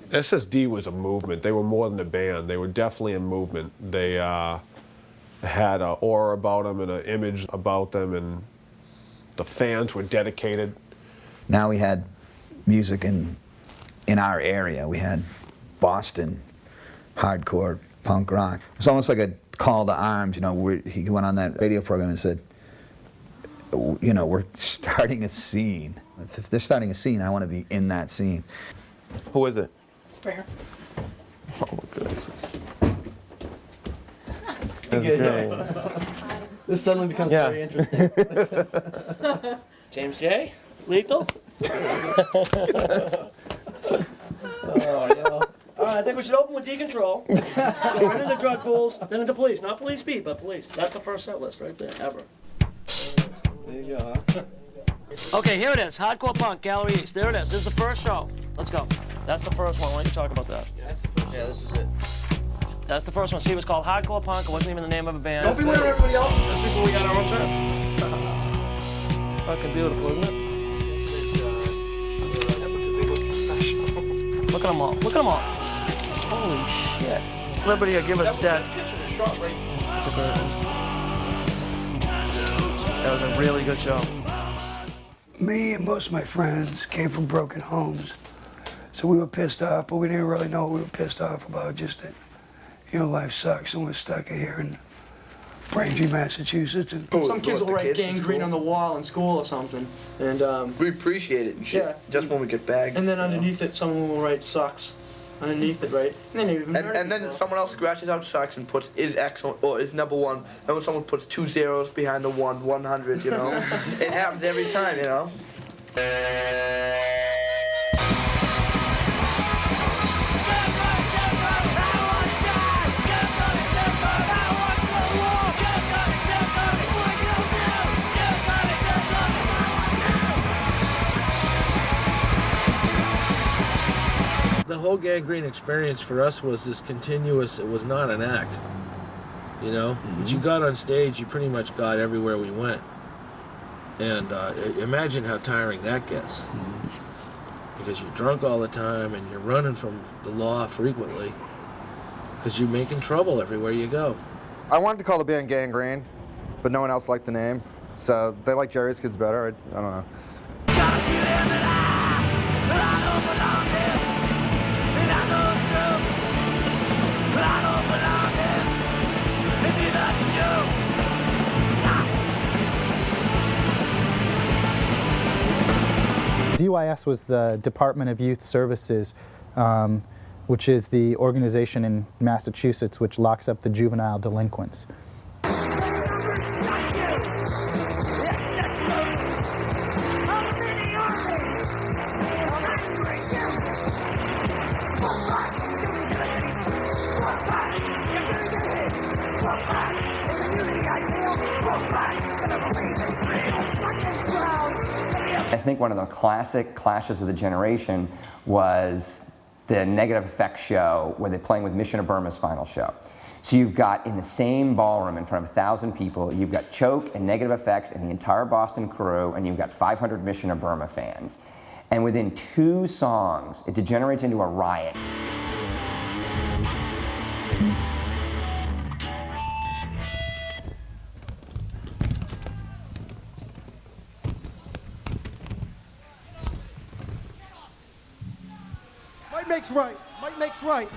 SSD was a movement. They were more than a band. They were definitely a movement. They had an aura about them and an image about them, and the fans were dedicated. Now we had music in our area. We had Boston hardcore punk rock. It was almost like a call to arms, where he went on that radio program and said, you know, we're starting a scene. If they're starting a scene, I want to be in that scene. Who is it? It's fair. Oh my goodness. This suddenly becomes very interesting. James J. Lethal. All right, I think we should open with decontrol. Go right into drug fools, then into police. Not police beat, but police. That's the first set list right there, ever. There you go. Okay, here it is. Hardcore Punk, Gallery East. There it is. This is the first show. Let's go. That's the first one. Why don't you talk about that? Yeah, that's the first. Yeah, this is it. That's the first one. See, it was called Hardcore Punk. It wasn't even the name of a band. Don't be wearing everybody else's just before we got our own set. Fucking beautiful, isn't it? Look at them all. Look at them all. Holy shit. Liberty will give us debt. That's a great one. That was a really good show. Me and most of my friends came from broken homes. So we were pissed off, but we didn't really know what we were pissed off about. Just that, you know, life sucks and we're stuck here in Braintree, Massachusetts. And some kids will write gangrene on the wall in school or something. And we appreciate it and shit. Yeah. Just when we get bagged. And then underneath it, someone will write sucks. Underneath it, right? And then someone else scratches out sucks and puts is excellent or is number one. Then when someone puts 2 zeros behind the 100, you know, it happens every time, you know. The whole Gangrene experience for us was this continuous, it was not an act, you know? But you got on stage, you pretty much got everywhere we went. And imagine how tiring that gets. Because you're drunk all the time and you're running from the law frequently. Because you're making trouble everywhere you go. I wanted to call the band Gangrene, but no one else liked the name. So they like Jerry's Kids better, I don't know. DYS was the Department of Youth Services, which is the organization in Massachusetts which locks up the juvenile delinquents. I think one of the classic clashes of the generation was the Negative Effects show where they're playing with Mission of Burma's final show. So you've got in the same ballroom in front of 1,000 people, you've got Choke and Negative Effects and the entire Boston crew, and you've got 500 Mission of Burma fans. And within 2 songs, it degenerates into a riot. Might makes right. Might makes right.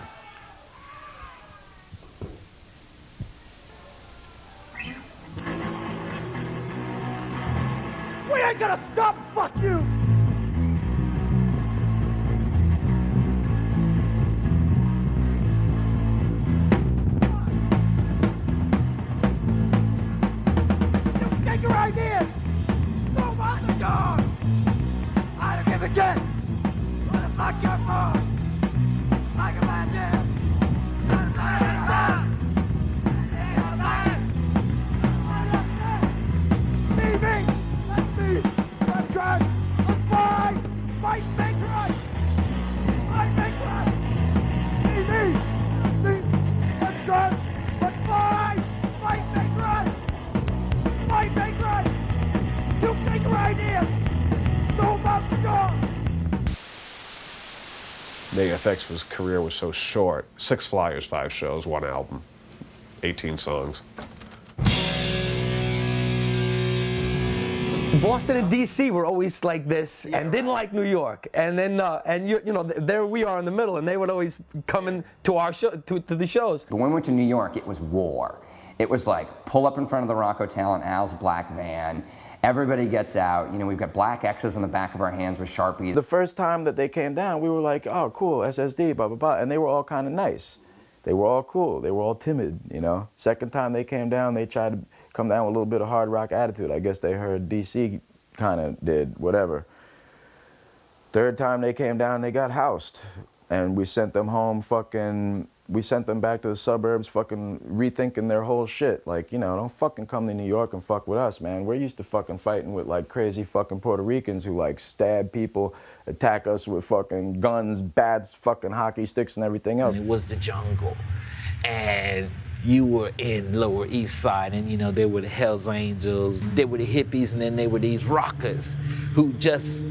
We ain't gonna stop. Fuck you. You take your ideas. Go out the door. I don't give a shit. What the fuck you're for? I can land it. Let's try. Let's fight. Fight, make right. Fight, make right. Let's try. Let's fight. Fight, make right. Fight, make right. You take your idea. Go out the door. Negative Effects' career was so short. 6 flyers, 5 shows, 1 album, 18 songs. Boston and DC were always like this and didn't like New York, and then you know, there we are in the middle, and they would always come in to our show, to the shows. But when we went to New York, it was war. It was like pull up in front of the Rock Hotel in Al's black van, Everybody gets out. You know, we've got black X's on the back of our hands with Sharpies. The first time that they came down, we were like, oh, cool, SSD, blah, blah, blah. And they were all kind of nice. They were all cool. They were all timid, you know. Second time they came down, they tried to come down with a little bit of hard rock attitude. I guess they heard DC kind of did whatever. Third time they came down, they got housed. And we sent them home we sent them back to the suburbs fucking rethinking their whole shit. Like, you know, don't fucking come to New York and fuck with us, man. We're used to fucking fighting with like crazy fucking Puerto Ricans who like stab people, attack us with fucking guns, bats, fucking hockey sticks and everything else. It was the jungle. And you were in Lower East Side, and you know, there were the Hells Angels, there were the hippies, and then there were these rockers who just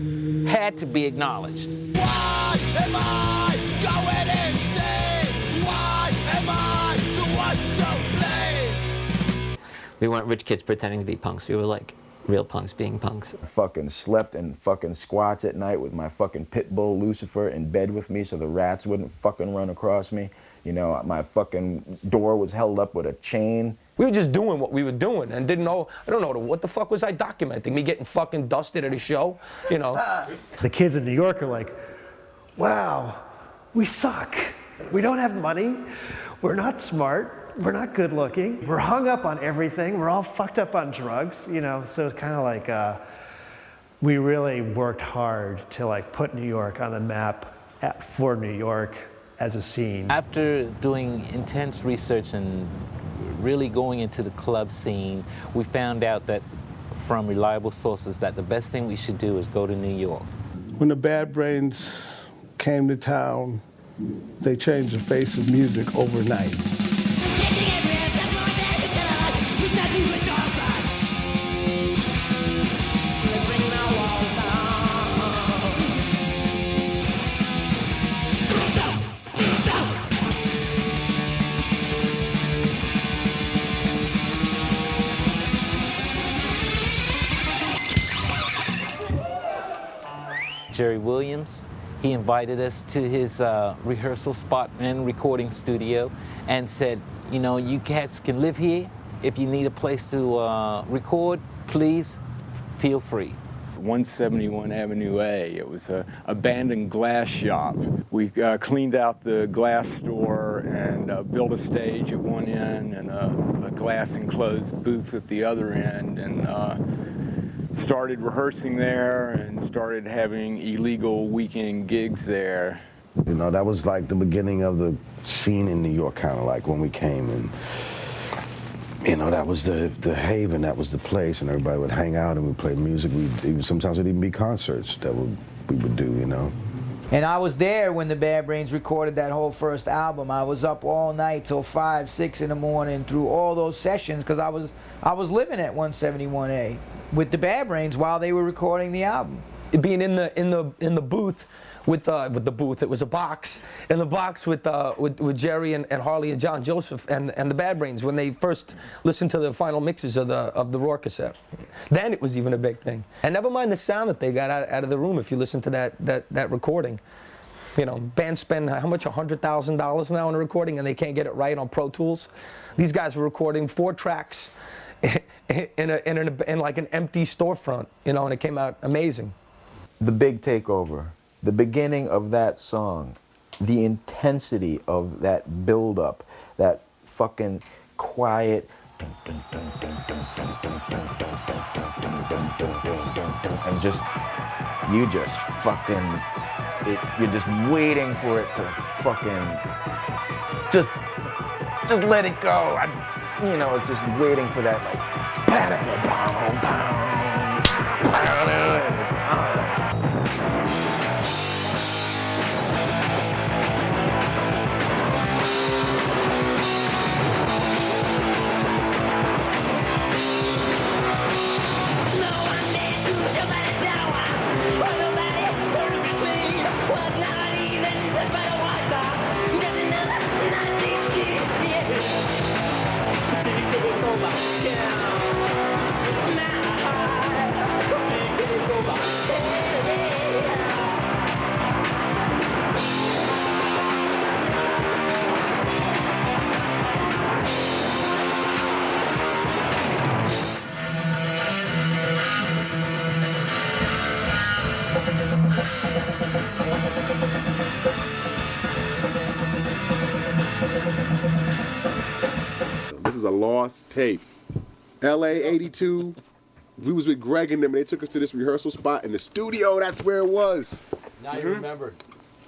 had to be acknowledged. Why am I going insane? Why am I the one to blame? We weren't rich kids pretending to be punks. We were like real punks being punks. I fucking slept in fucking squats at night with my fucking pit bull Lucifer in bed with me so the rats wouldn't fucking run across me. You know, my fucking door was held up with a chain. We were just doing what we were doing and didn't know, I don't know, what the fuck was I documenting? Me getting fucking dusted at a show, you know? The kids in New York are like, wow, we suck. We don't have money. We're not smart. We're not good looking. We're hung up on everything. We're all fucked up on drugs, you know? So it's kind of like, we really worked hard to like put New York on the map for New York as a scene. After doing intense research and really going into the club scene, we found out that from reliable sources that the best thing we should do is go to New York. When the Bad Brains came to town, they changed the face of music overnight. Jerry Williams, he invited us to his rehearsal spot and recording studio and said, you know, you cats can live here. If you need a place to record, please feel free. 171 Avenue A. It was an abandoned glass shop. We cleaned out the glass store and built a stage at one end and a glass enclosed booth at the other end, and started rehearsing there and started having illegal weekend gigs there. You know, that was like the beginning of the scene in New York, kind of like when we came, and you know, that was the haven, that was the place, and everybody would hang out and we played music. Sometimes it'd even be concerts that we would do, you know. And I was there when the Bad Brains recorded that whole first album. I was up all night till 5, 6 in the morning through all those sessions because I was living at 171A with the Bad Brains while they were recording the album. Being in the booth with the booth, it was a box in the box with Jerry and Harley and John Joseph and the Bad Brains when they first listened to the final mixes of the Raw cassette. Then it was even a big thing. And never mind the sound that they got out of the room if you listen to that recording. You know, bands spend how much, $100,000 now on a recording, and they can't get it right on Pro Tools. These guys were recording 4 tracks in like an empty storefront, you know, and it came out amazing. The Big Takeover, the beginning of that song, the intensity of that build-up, that fucking quiet, and you just fucking, you're just waiting for it to fucking, just let it go. You know, it's just waiting for that, like, Now is a lost tape. LA 82, we was with Greg and them, and they took us to this rehearsal spot in the studio. That's where it was. Now you remember.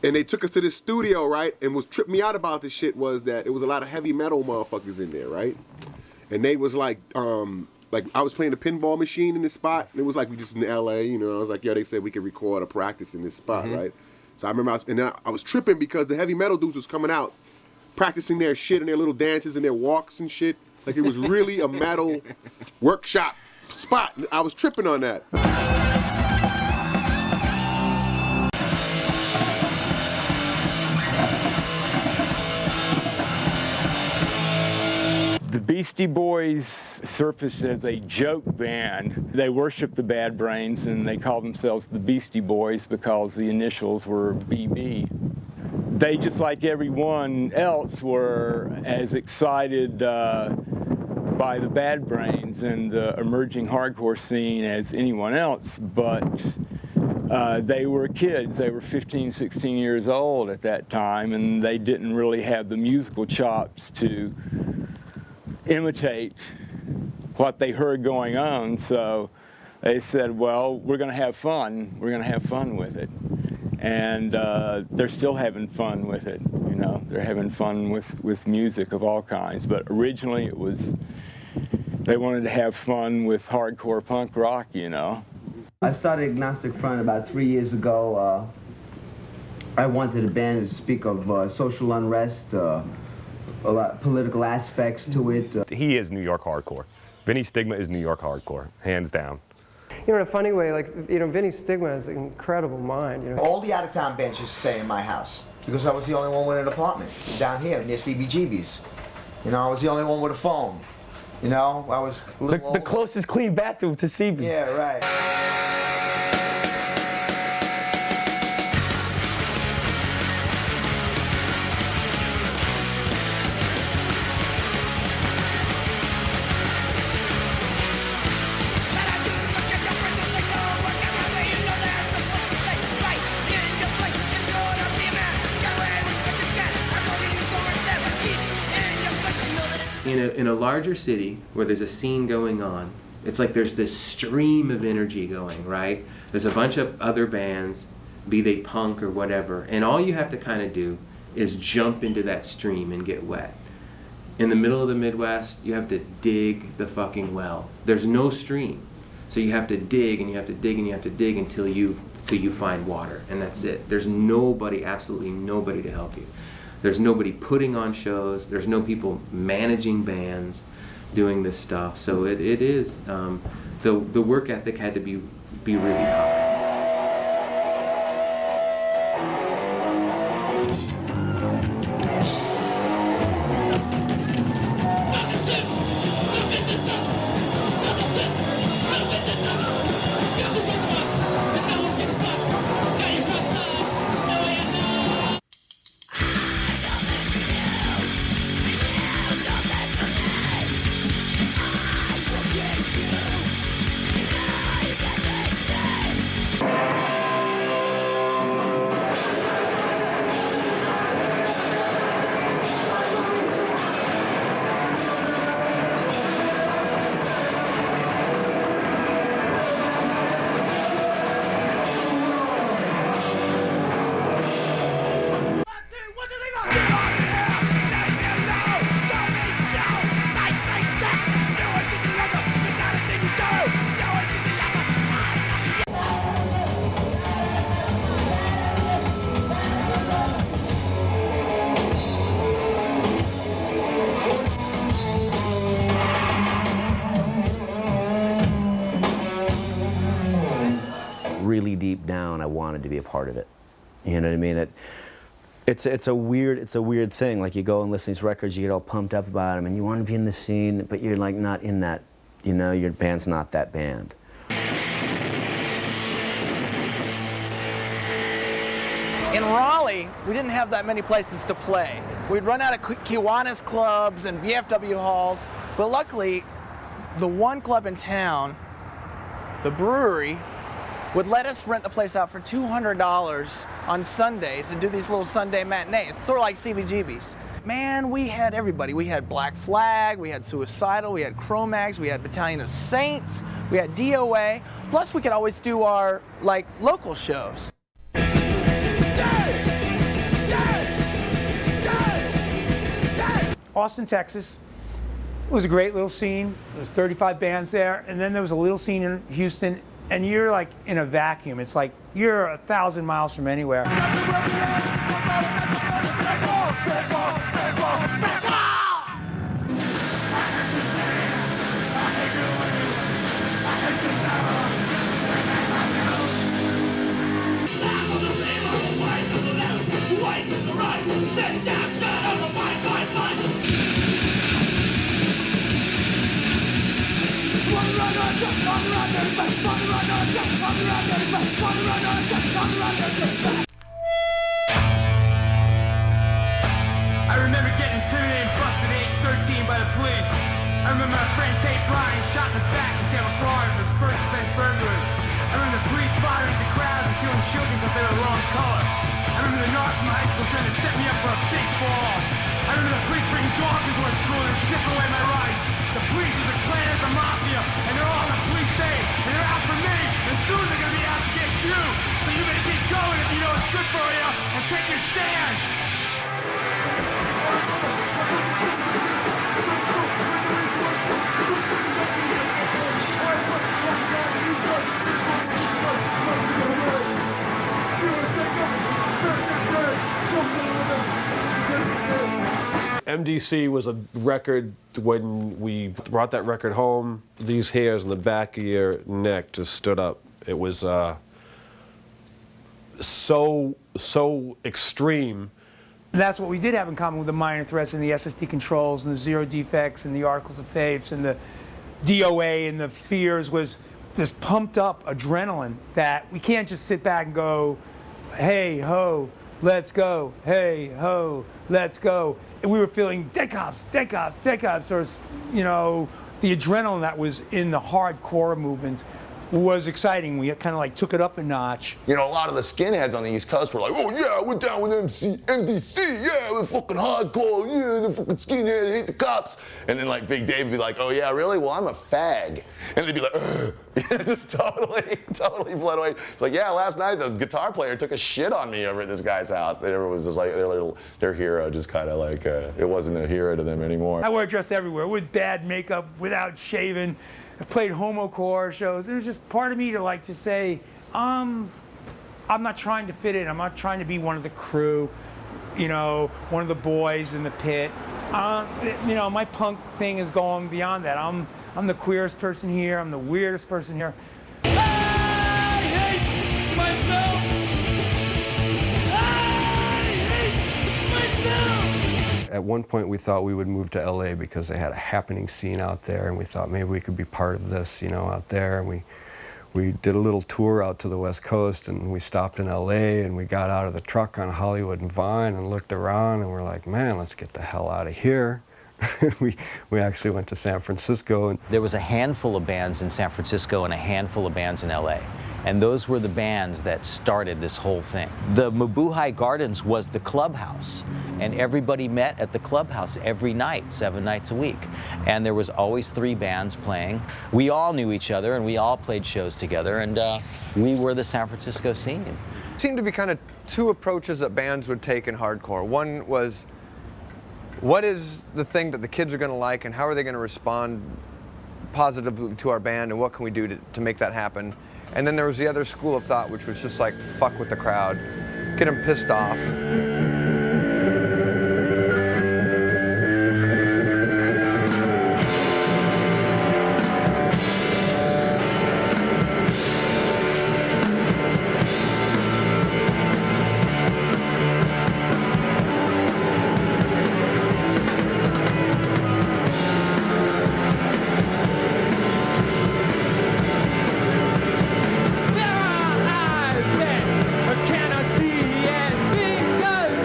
And they took us to this studio, right? And what tripped me out about this shit was that it was a lot of heavy metal motherfuckers in there, right? And they was like I was playing the pinball machine in this spot. And it was like we just in LA, you know. I was like, yo, they said we could record or practice in this spot, right? So I remember, I was tripping because the heavy metal dudes was coming out, practicing their shit and their little dances and their walks and shit. Like it was really a metal workshop spot. I was tripping on that. The Beastie Boys surfaced as a joke band. They worshiped the Bad Brains and they called themselves the Beastie Boys because the initials were BB. They, just like everyone else, were as excited by the Bad Brains and the emerging hardcore scene as anyone else, but they were kids. They were 15, 16 years old at that time, and they didn't really have the musical chops to imitate what they heard going on, so they said, well, we're going to have fun. We're going to have fun with it. And they're still having fun with it, you know. They're having fun with music of all kinds. But originally it was, they wanted to have fun with hardcore punk rock, you know. I started Agnostic Front about 3 years ago. I wanted a band to speak of social unrest, a lot of political aspects to it. He is New York hardcore. Vinny Stigma is New York hardcore, hands down. You know, in a funny way, like, you know, Vinny Stigma has an incredible mind, you know. All the out-of-town bands used to stay in my house because I was the only one with an apartment down here near CBGB's. You know, I was the only one with a phone. You know, I was a little the closest clean bathroom to CB's. Yeah, right. In a larger city where there's a scene going on, it's like there's this stream of energy going, right? There's a bunch of other bands, be they punk or whatever, and all you have to kind of do is jump into that stream and get wet. In the middle of the Midwest, you have to dig the fucking well. There's no stream. So you have to dig and you have to dig and you have to dig until you find water, and that's it. There's nobody, absolutely nobody to help you. There's nobody putting on shows. There's no people managing bands, doing this stuff. So it is the work ethic had to be really high. Really deep down, I wanted to be a part of it. You know what I mean? It's a weird thing. Like, you go and listen to these records, you get all pumped up about them, and you want to be in the scene, but you're like not in that. You know, your band's not that band. In Raleigh, we didn't have that many places to play. We'd run out of Kiwanis clubs and VFW halls, but luckily, the one club in town, the Brewery, would let us rent the place out for $200 on Sundays and do these little Sunday matinees, sort of like CBGB's. Man, we had everybody. We had Black Flag, we had Suicidal, we had Cro-Mags, we had Battalion of Saints, we had DOA. Plus, we could always do our, like, local shows. Austin, Texas. It was a great little scene. There was 35 bands there, and then there was a little scene in Houston, and you're like in a vacuum. It's like you're 1,000 miles from anywhere. I remember getting intimidated and busted at age 13 by the police. I remember my friend Tate Bryan shot in the back in Tampa, Florida for his first offense burglary. I remember the police firing into crowds and killing children because they were the wrong color. I remember the narcs in my high school trying to set me up for a big fall. I remember the police bringing dogs into our school and sniffing away my rights. The police is a clan, is a mafia, and they're all on the police state, and they're out for me, and soon they're gonna be out to get you. So you better keep going if you know it's good for you, and take your stand. MDC was a record. When we brought that record home, these hairs on the back of your neck just stood up. It was so extreme. And that's what we did have in common with the Minor Threats and the SSD Controls and the Zero Defects and the Articles of Faith and the DOA and the Fears was this pumped up adrenaline that we can't just sit back and go, hey ho, let's go, hey ho, let's go. And we were feeling dead cops, dead cops, dead cops, or, you know, the adrenaline that was in the hardcore movement was exciting. We kind of like took it up a notch. You know, a lot of the skinheads on the East Coast were like, oh yeah, we're down with MDC, yeah, we're fucking hardcore, yeah, the fucking skinheads hate the cops. And then like Big Dave would be like, oh yeah, really? Well, I'm a fag. And they'd be like, ugh. Just totally blown away. It's like, yeah, last night the guitar player took a shit on me over at this guy's house. They was just like, their hero just kind of like, it wasn't a hero to them anymore. I wore a dress everywhere with bad makeup, without shaving. I played homocore shows. It was just part of me to like just say, I'm not trying to fit in. I'm not trying to be one of the crew, you know, one of the boys in the pit. You know, my punk thing is going beyond that. I'm the queerest person here. I'm the weirdest person here. I hate myself. At one point we thought we would move to LA because they had a happening scene out there, and we thought maybe we could be part of this, you know, out there. And we did a little tour out to the West Coast, and we stopped in LA, and we got out of the truck on Hollywood and Vine and looked around, and we're like, man, let's get the hell out of here. we actually went to San Francisco. And there was a handful of bands in San Francisco and a handful of bands in LA. And those were the bands that started this whole thing. The Mabuhay Gardens was the clubhouse, and everybody met at the clubhouse every night, 7 nights a week. And there was always 3 bands playing. We all knew each other, and we all played shows together, and we were the San Francisco scene. There seemed to be kind of 2 approaches that bands would take in hardcore. One was, what is the thing that the kids are going to like, and how are they going to respond positively to our band, and what can we do to make that happen? And then there was the other school of thought, which was just like, fuck with the crowd, get them pissed off. I cannot see, and because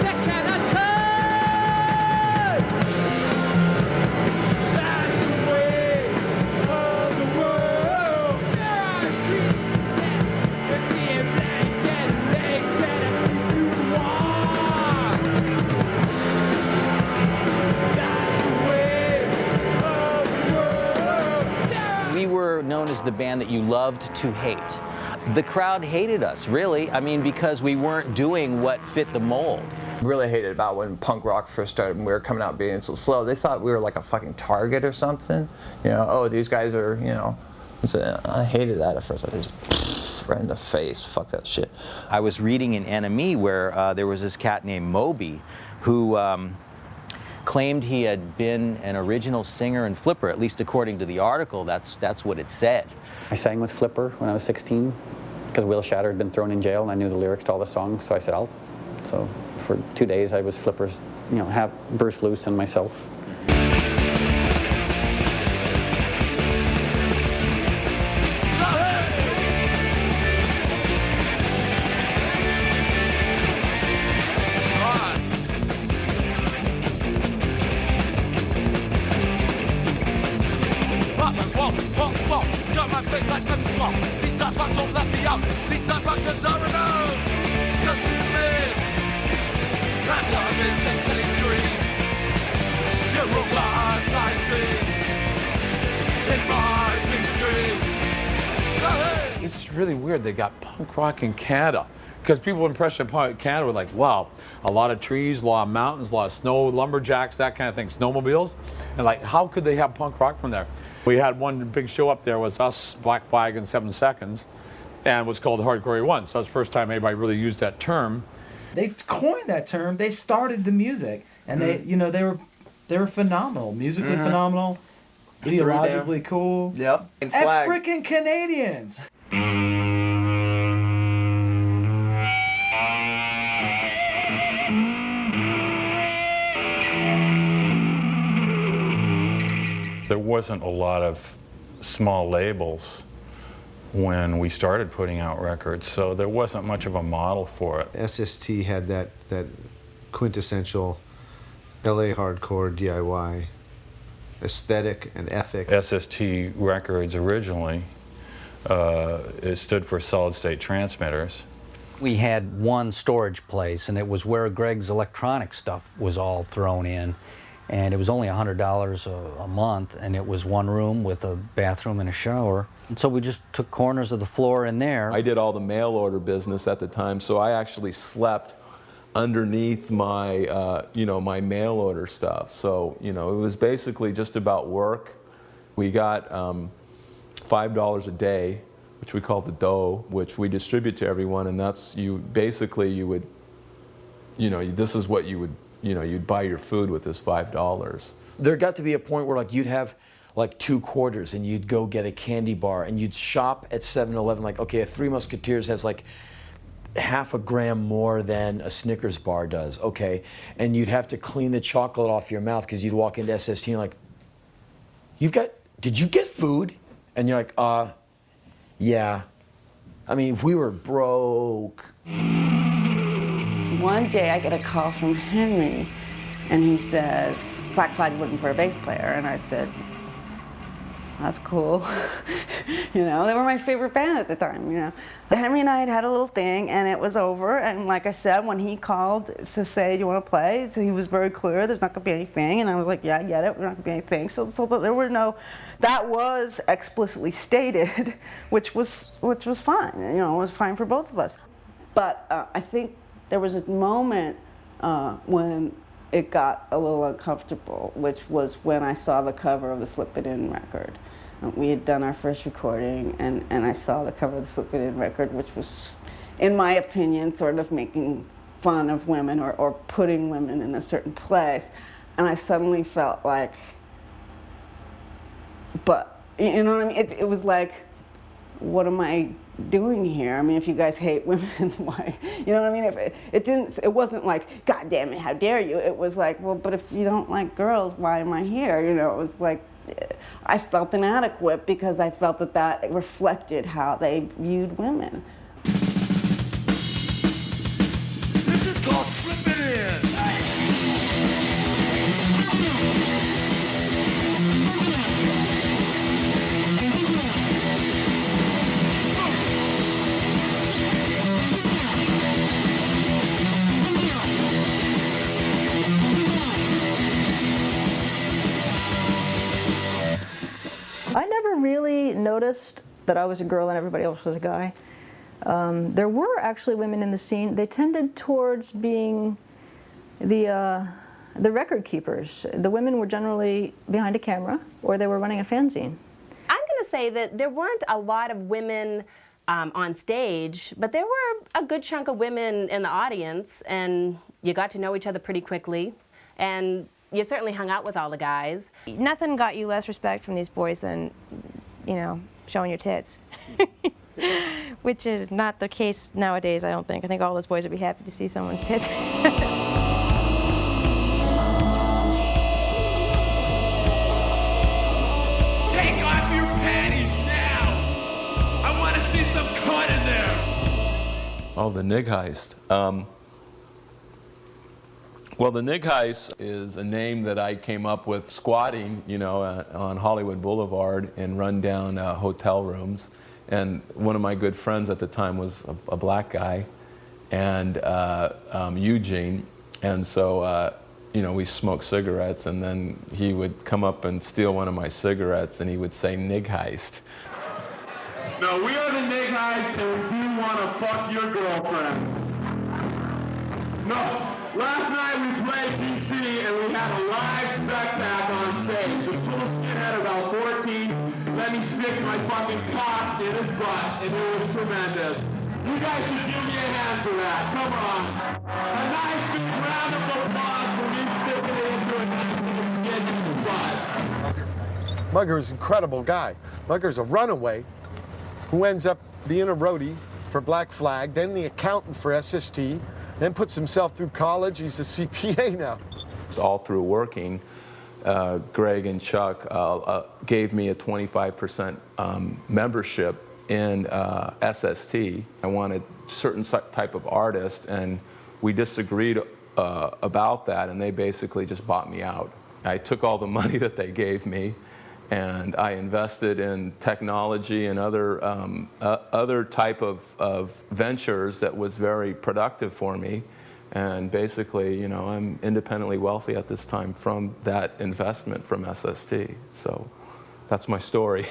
the band that you loved to hate. The crowd hated us, really. I mean, because we weren't doing what fit the mold. Really hated about when punk rock first started and we were coming out being so slow. They thought we were like a fucking Target or something. You know, oh, these guys are, you know. So I hated that at first. I just right in the face. Fuck that shit. I was reading in NME where there was this cat named Moby who claimed he had been an original singer in Flipper, at least according to the article. That's what it said. I sang with Flipper when I was 16 because Will Shatter had been thrown in jail and I knew the lyrics to all the songs, so I said, I'll. So for 2 days I was Flipper's, you know, have Bruce Loose and myself. It's really weird they got punk rock in Canada, because people impression of Canada were like, wow, a lot of trees, a lot of mountains, a lot of snow, lumberjacks, that kind of thing, snowmobiles, and like, how could they have punk rock from there? We had one big show up there, was us, Black Flag, and 7 Seconds, and it was called Hardcore 81, so it's the first time anybody really used that term. They coined that term. They started the music, and they, you know, they were phenomenal, musically phenomenal, ideologically cool. Yep. And freaking Canadians. There wasn't a lot of small labels when we started putting out records, so there wasn't much of a model for it. SST had that quintessential LA hardcore DIY aesthetic and ethic. SST Records originally, it stood for Solid State Transmitters. We had one storage place, and it was where Greg's electronic stuff was all thrown in. And it was only $100 a month, and it was one room with a bathroom and a shower. And so we just took corners of the floor in there. I did all the mail order business at the time, so I actually slept underneath my, my mail order stuff. So, it was basically just about work. We got $5 a day, which we called the dough, which we distribute to everyone, and that's, you would, this is what you would, you'd buy your food with this $5. There got to be a point where, like, you'd have like 2 quarters and you'd go get a candy bar and you'd shop at 7-Eleven, like, okay, a Three Musketeers has like half a gram more than a Snickers bar does, okay? And you'd have to clean the chocolate off your mouth because you'd walk into SST and you're like, did you get food? And you're like, yeah. I mean, we were broke. One day I get a call from Henry, and he says, Black Flag's looking for a bass player. And I said, that's cool. They were my favorite band at the time, Henry and I had a little thing, and it was over. And like I said, when he called to say, do you want to play? So he was very clear, there's not going to be anything. And I was like, yeah, I get it, we're not going to be anything. So there were that was explicitly stated, which was fine. It was fine for both of us. But I think there was a moment when it got a little uncomfortable, which was when I saw the cover of the Slip It In record. We had done our first recording, and I saw the cover of the Slip It In record, which was, in my opinion, sort of making fun of women or putting women in a certain place. And I suddenly felt like, but, you know what I mean? It was like, what am I doing here? I mean, if you guys hate women, why? You know what I mean? It wasn't like, God damn it, how dare you? It was like, well, but if you don't like girls, why am I here? It was like, I felt inadequate because I felt that reflected how they viewed women. This is called Slip It In. I never really noticed that I was a girl and everybody else was a guy. There were actually women in the scene. They tended towards being the record keepers. The women were generally behind a camera, or they were running a fanzine. I'm going to say that there weren't a lot of women on stage, but there were a good chunk of women in the audience, and you got to know each other pretty quickly, and you certainly hung out with all the guys. Nothing got you less respect from these boys than, you know, showing your tits. Which is not the case nowadays, I don't think. I think all those boys would be happy to see someone's tits. Take off your panties now! I want to see some cut in there! Oh, the Nig Heist. Well, the Nig Heist is a name that I came up with squatting, you know, on Hollywood Boulevard in rundown hotel rooms. And one of my good friends at the time was a black guy, and Eugene. And so, you know, we smoked cigarettes, and then he would come up and steal one of my cigarettes, and he would say Nig Heist. No, we are the Nig Heist, and we do want to fuck your girlfriend. No. Last night we played DC and we had a live sex act on stage. This little skinhead about 14 let me stick my fucking cock in his butt, and it was tremendous. You guys should give me a hand for that. Come on. A nice big round of applause for me sticking it into a nice little skin in his butt. Mugger's an incredible guy. Mugger's a runaway who ends up being a roadie for Black Flag, then the accountant for SST, then puts himself through college. He's a CPA now. All through working, Greg and Chuck gave me a 25% membership in SST. I wanted a certain type of artist, and we disagreed about that, and they basically just bought me out. I took all the money that they gave me, and I invested in technology and other type of ventures that was very productive for me. And basically, you know, I'm independently wealthy at this time from that investment from SST. So that's my story.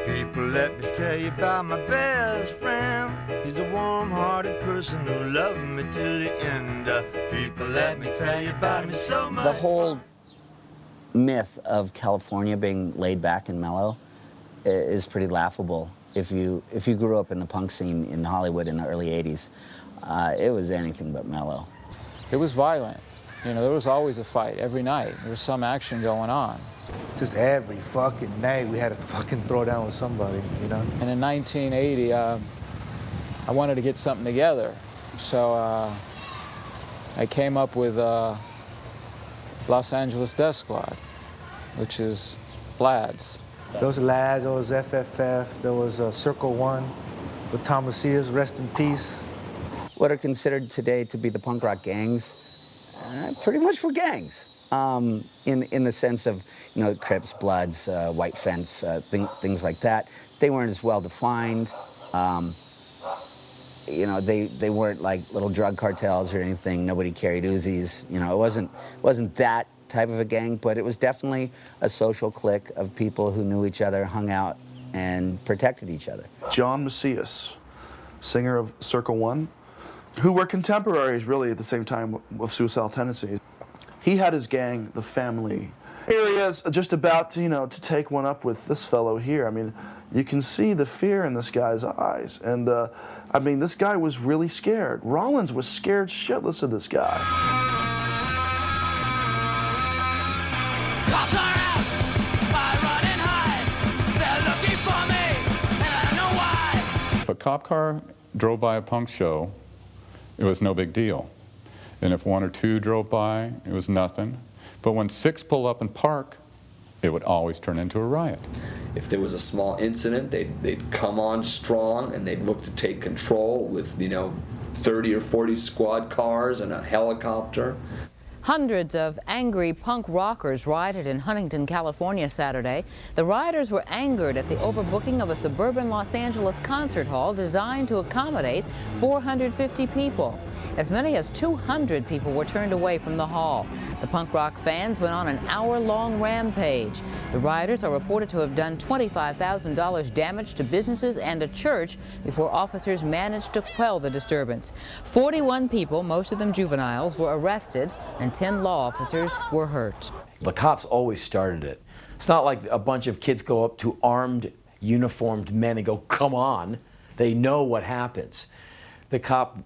People, let me tell you about my best friend. He's a warm-hearted person who loved me till the end. People, let me tell you about me so much. The whole myth of California being laid back and mellow is pretty laughable. If you grew up in the punk scene in Hollywood in the early 80s, it was anything but mellow. It was violent. You know, there was always a fight every night. There was some action going on. Just every fucking night we had to fucking throw down with somebody, you know? And in 1980, I wanted to get something together. So I came up with Los Angeles Death Squad, which is LADS. There was LADS, there was FFF, there was Circle One with Thomasillas, rest in peace. What are considered today to be the punk rock gangs, pretty much were gangs. In the sense of, you know, Crips, Bloods, White Fence, things like that. They weren't as well defined. You know, they weren't like little drug cartels or anything. Nobody carried Uzis. You know, it wasn't that type of a gang, but it was definitely a social clique of people who knew each other, hung out, and protected each other. John Macias, singer of Circle One, who were contemporaries really at the same time of Suicidal Tendencies. He had his gang, the Family. Here he is, just about to, you know, to take one up with this fellow here. I mean, you can see the fear in this guy's eyes. And, I mean, this guy was really scared. Rollins was scared shitless of this guy. Cops are out, I run and hide. They're looking for me, and I don't know why. If a cop car drove by a punk show, it was no big deal. And if one or two drove by, it was nothing. But when 6 pull up and park, it would always turn into a riot. If there was a small incident, they'd come on strong and they'd look to take control with, you know, 30 or 40 squad cars and a helicopter. Hundreds of angry punk rockers rioted in Huntington, California Saturday. The rioters were angered at the overbooking of a suburban Los Angeles concert hall designed to accommodate 450 people. As many as 200 people were turned away from the hall. The punk rock fans went on an hour-long rampage. The rioters are reported to have done $25,000 damage to businesses and a church before officers managed to quell the disturbance. 41 people, most of them juveniles, were arrested and 10 law officers were hurt. The cops always started it. It's not like a bunch of kids go up to armed, uniformed men and go, come on. They know what happens. The cop,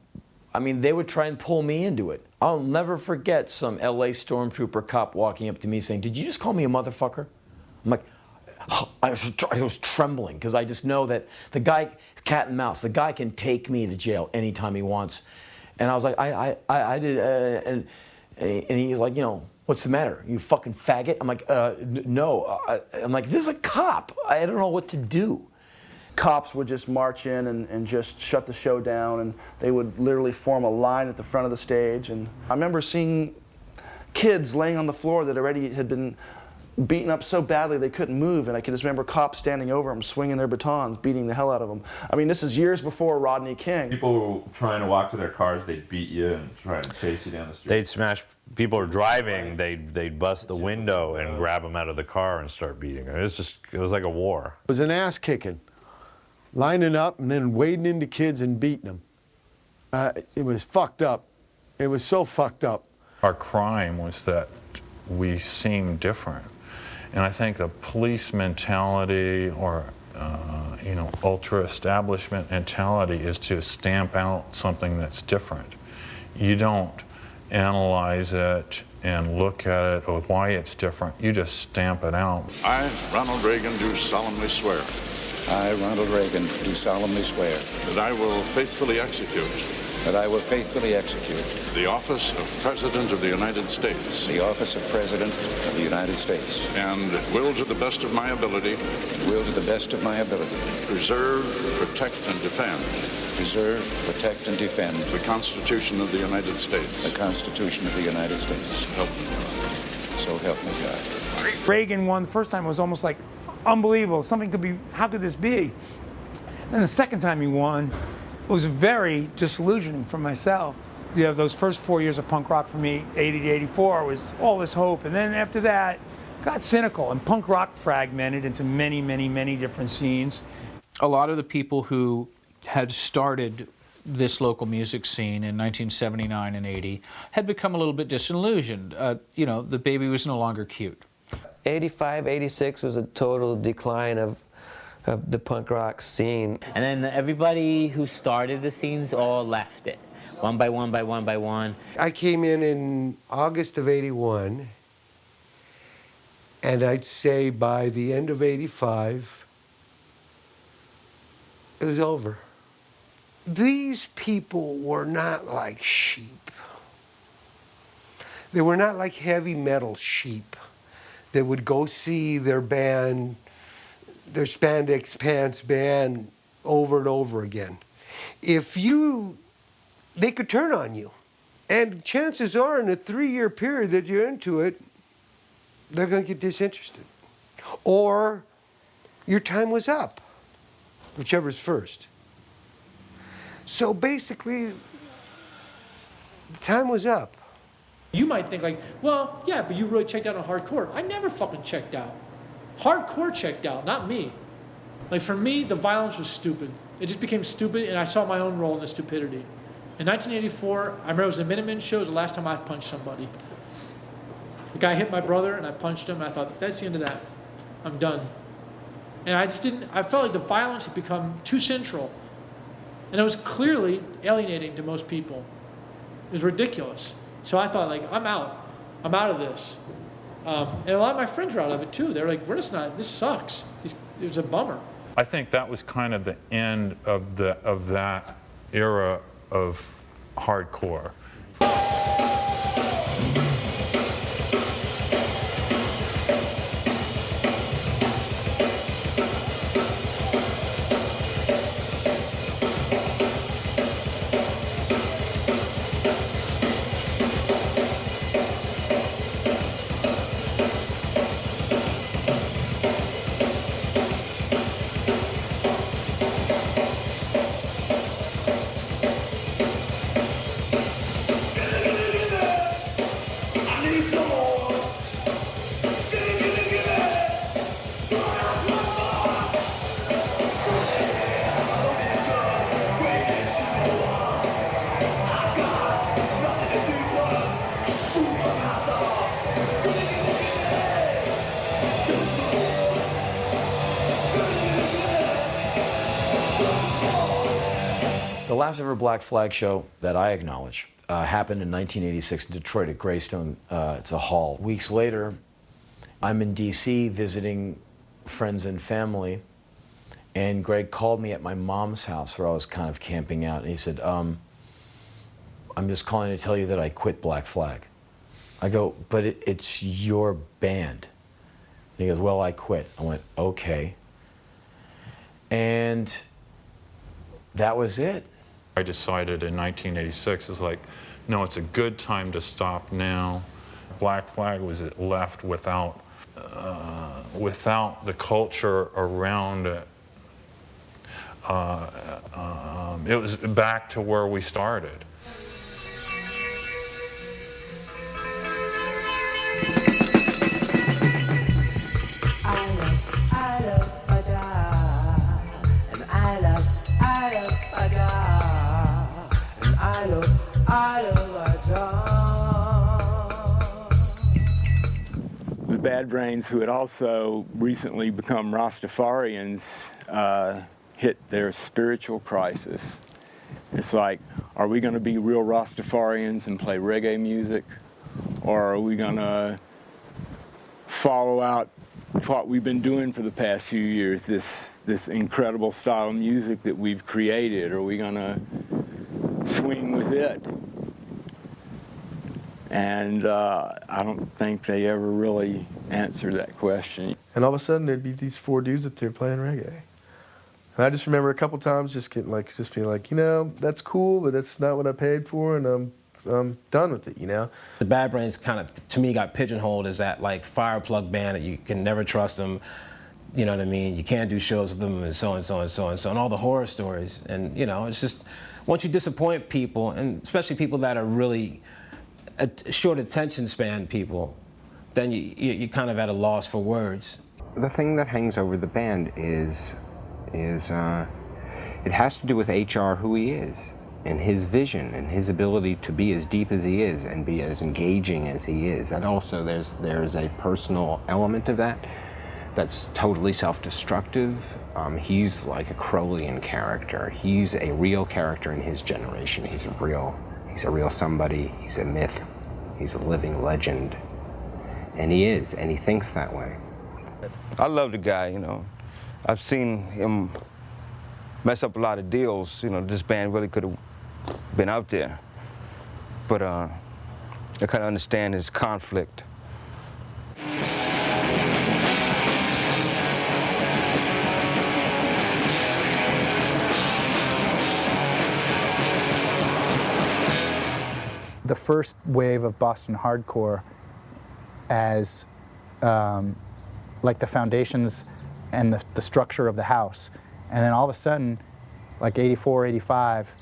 I mean, they would try and pull me into it. I'll never forget some LA stormtrooper cop walking up to me saying, did you just call me a motherfucker? I'm like, I was trembling because I just know that the guy, cat and mouse, the guy can take me to jail anytime he wants. And I was like, I did, and he's like, you know, what's the matter? You fucking faggot? I'm like, no. I'm like, this is a cop. I don't know what to do. Cops would just march in and just shut the show down, and they would literally form a line at the front of the stage. And I remember seeing kids laying on the floor that already had been beaten up so badly they couldn't move, and I can just remember cops standing over them, swinging their batons, beating the hell out of them. I mean, this is years before Rodney King. People were trying to walk to their cars, they'd beat you and try to chase you down the street. They'd smash, people are driving, they'd bust the window and grab them out of the car and start beating them. It was like a war. It was an ass kicking, lining up and then wading into kids and beating them. It was fucked up. It was so fucked up. Our crime was that we seemed different. And I think the police mentality or, you know, ultra-establishment mentality is to stamp out something that's different. You don't analyze it and look at it or why it's different. You just stamp it out. I, Ronald Reagan, do solemnly swear. I, Ronald Reagan, do solemnly swear. That I will faithfully execute. That I will faithfully execute. The office of President of the United States. The office of President of the United States. And will to the best of my ability. Will to the best of my ability. Preserve, protect, and defend. Preserve, protect, and defend. The Constitution of the United States. The Constitution of the United States. Help me God. So help me God. Reagan won the first time. It was almost like unbelievable. Something could be, how could this be? Then the second time he won, it was very disillusioning for myself. You know, those first 4 years of punk rock for me, 80 to 84, was all this hope. And then after that, got cynical. And punk rock fragmented into many, many, many different scenes. A lot of the people who had started this local music scene in 1979 and 80 had become a little bit disillusioned. You know, the baby was no longer cute. 85, 86 was a total decline of the punk rock scene. And then everybody who started the scenes all left it, one by one by one by one. I came in August of 81, and I'd say by the end of 85, it was over. These people were not like sheep. They were not like heavy metal sheep that would go see their band, their spandex pants band, over and over again. They could turn on you. And chances are in a 3-year period that you're into it, they're gonna get disinterested. Or your time was up, whichever's first. So basically, the time was up. You might think like, well, yeah, but you really checked out on hardcore. I never fucking checked out. Hardcore checked out, not me. Like for me, the violence was stupid. It just became stupid, and I saw my own role in the stupidity. In 1984, I remember it was the Minutemen show. It was the last time I punched somebody. The guy hit my brother, and I punched him, and I thought, that's the end of that. I'm done. And I felt like the violence had become too central. And it was clearly alienating to most people. It was ridiculous. So I thought, like, I'm out. I'm out of this. And a lot of my friends were out of it too. They were like, this sucks. It was a bummer. I think that was kind of the end of that era of hardcore. last ever Black Flag show that I acknowledge happened in 1986 in Detroit at Greystone. It's a hall. Weeks later, I'm in D.C. visiting friends and family, and Greg called me at my mom's house where I was kind of camping out, and he said, I'm just calling to tell you that I quit Black Flag. I go, but it's your band. And he goes, well, I quit. I went, okay. And that was it. I decided in 1986, it's like, no, it's a good time to stop now. Black Flag was left without the culture around it. It was back to where we started. The Bad Brains, who had also recently become Rastafarians, hit their spiritual crisis. It's like, are we going to be real Rastafarians and play reggae music? Or are we going to follow out what we've been doing for the past few years, this incredible style of music that we've created? Are we going to swing with it? And I don't think they ever really answered that question. And all of a sudden there'd be these 4 dudes up there playing reggae. And I just remember a couple times just being like, you know, that's cool, but that's not what I paid for, and I'm done with it, you know? The Bad Brains kind of, to me, got pigeonholed as that like fireplug band that you can never trust them, you know what I mean? You can't do shows with them, and so and so and so and so, and all the horror stories. And, you know, it's just, once you disappoint people, and especially people that are really short attention span people, then you're kind of at a loss for words. The thing that hangs over the band is it has to do with HR, who he is, and his vision, and his ability to be as deep as he is and be as engaging as he is. And also there's a personal element of that that's totally self-destructive. He's like a Crowleyan character. He's a real character in his generation. He's a real somebody. He's a myth. He's a living legend. And he is, and he thinks that way. I love the guy, you know. I've seen him mess up a lot of deals. You know, this band really could have been out there. But I kind of understand his conflict. The first wave of Boston hardcore as like the foundations and the structure of the house. And then all of a sudden, like 84, 85,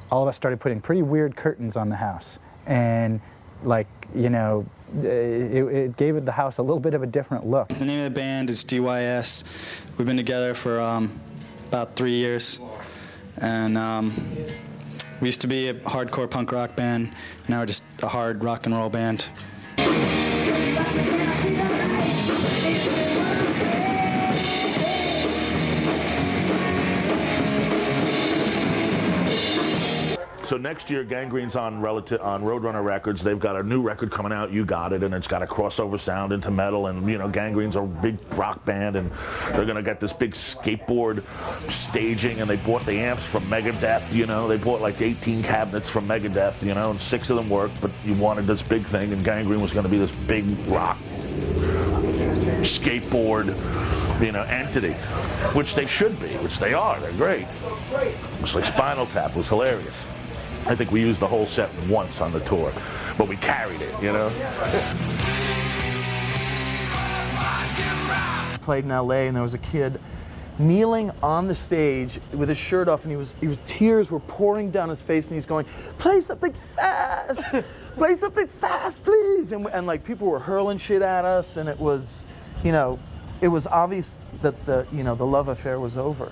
all of us started putting pretty weird curtains on the house. And like, you know, it gave the house a little bit of a different look. The name of the band is DYS. We've been together for about 3 years. And we used to be a hardcore punk rock band. Now we're just a hard rock and roll band. So next year, Gangrene's on Roadrunner Records. They've got a new record coming out, You Got It, and it's got a crossover sound into metal. And you know, Gangrene's a big rock band, and they're gonna get this big skateboard staging. And they bought the amps from Megadeth. You know, they bought like 18 cabinets from Megadeth. You know, and 6 of them worked. But you wanted this big thing, and Gangrene was gonna be this big rock skateboard, you know, entity, which they should be, which they are. They're great. It's like Spinal Tap was hilarious. I think we used the whole set once on the tour, but we carried it, you know? I played in LA, and there was a kid kneeling on the stage with his shirt off, and he was tears were pouring down his face, and he's going, "Play something fast! Play something fast, please!" And like people were hurling shit at us, and it was, you know, it was obvious that the love affair was over.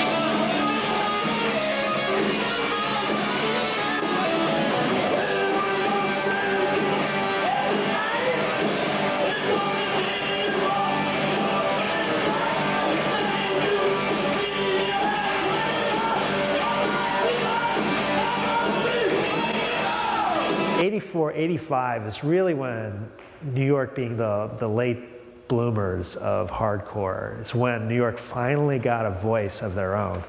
84, 85 is really when New York, being the late bloomers of hardcore, is when New York finally got a voice of their own.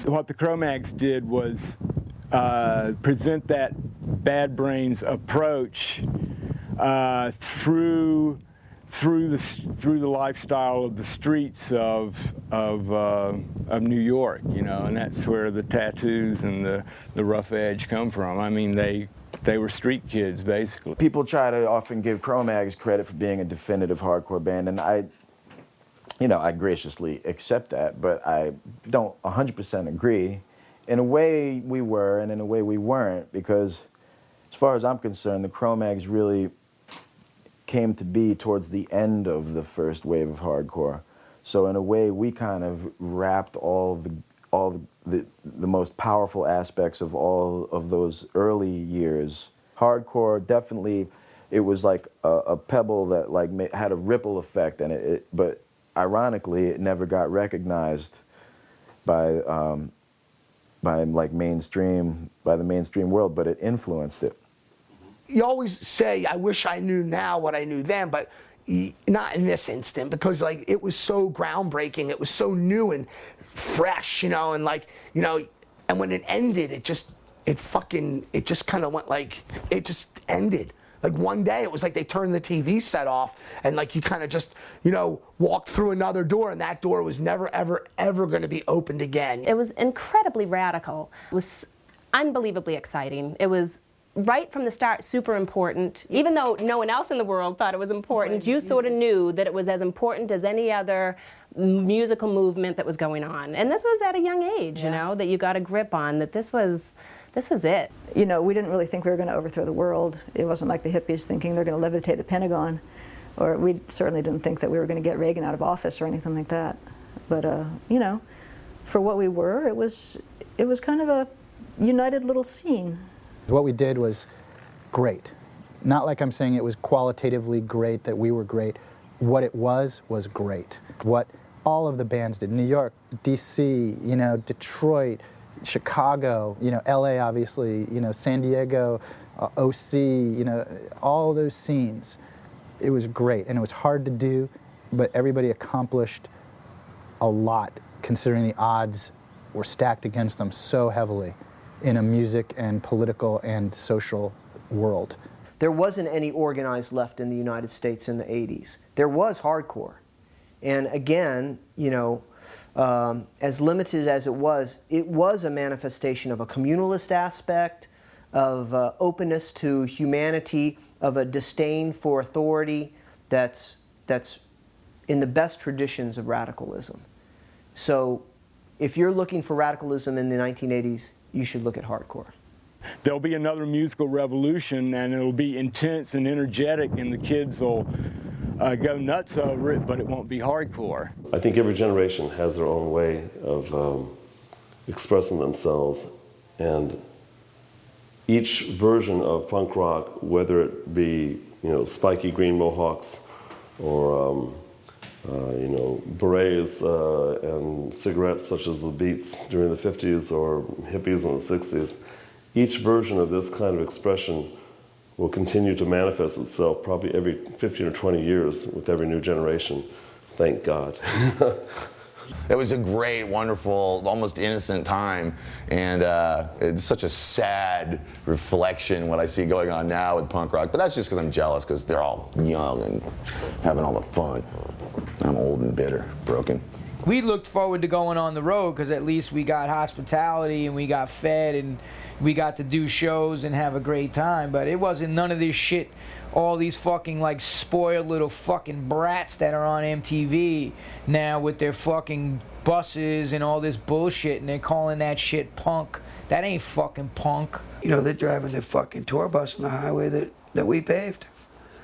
What the Cro-Mags did was present that Bad Brains approach through the lifestyle of the streets of New York, you know, and that's where the tattoos and the rough edge come from. I mean, they were street kids, basically. People try to often give Cro-Mags credit for being a definitive hardcore band, and I graciously accept that, but I don't 100% agree. In a way we were, and in a way we weren't, because as far as I'm concerned, the Cro-Mags really came to be towards the end of the first wave of hardcore. So in a way, we kind of wrapped all the most powerful aspects of all of those early years. Hardcore, definitely, it was like a pebble that like had a ripple effect, and but ironically, it never got recognized by the mainstream world, but it influenced it. You always say, I wish I knew now what I knew then, but not in this instant, because like it was so groundbreaking, it was so new and fresh, you know, and like, you know, and when it ended, it just kind of went like, it just ended. Like one day, it was like they turned the TV set off, and like you kind of just, you know, walked through another door, and that door was never, ever, ever going to be opened again. It was incredibly radical. It was unbelievably exciting. It was right from the start super important. Even though no one else in the world thought it was important, you sort of knew that it was as important as any other musical movement that was going on. And this was at a young age, you know, that you got a grip on, that this was it. You know, we didn't really think we were going to overthrow the world. It wasn't like the hippies thinking they're going to levitate the Pentagon, or we certainly didn't think that we were going to get Reagan out of office or anything like that. But you know, for what we were, it was kind of a united little scene. What we did was great. Not like I'm saying it was qualitatively great, that we were great. What it was great. What all of the bands did, New York, DC, you know, Detroit, Chicago, you know, LA obviously, you know, San Diego, OC, you know, all those scenes. It was great, and it was hard to do, but everybody accomplished a lot considering the odds were stacked against them so heavily in a music and political and social world. There wasn't any organized left in the United States in the 80s. There was hardcore. And again, you know, as limited as it was a manifestation of a communalist aspect, of openness to humanity, of a disdain for authority that's in the best traditions of radicalism. So if you're looking for radicalism in the 1980s, you should look at hardcore. There'll be another musical revolution, and it'll be intense and energetic, and the kids will go nuts over it, but it won't be hardcore. I think every generation has their own way of expressing themselves, and each version of punk rock, whether it be, you know, spiky green mohawks or you know, berets and cigarettes such as the Beats during the 50s or hippies in the 60s, each version of this kind of expression will continue to manifest itself probably every 15 or 20 years with every new generation. Thank God. It was a great, wonderful, almost innocent time, and it's such a sad reflection what I see going on now with punk rock. But that's just because I'm jealous, because they're all young and having all the fun. I'm old and bitter, broken. We looked forward to going on the road because at least we got hospitality and we got fed and we got to do shows and have a great time. But it wasn't none of this shit, all these fucking like spoiled little fucking brats that are on MTV now with their fucking buses and all this bullshit, and they're calling that shit punk. That ain't fucking punk. You know, they're driving their fucking tour bus on the highway that we paved.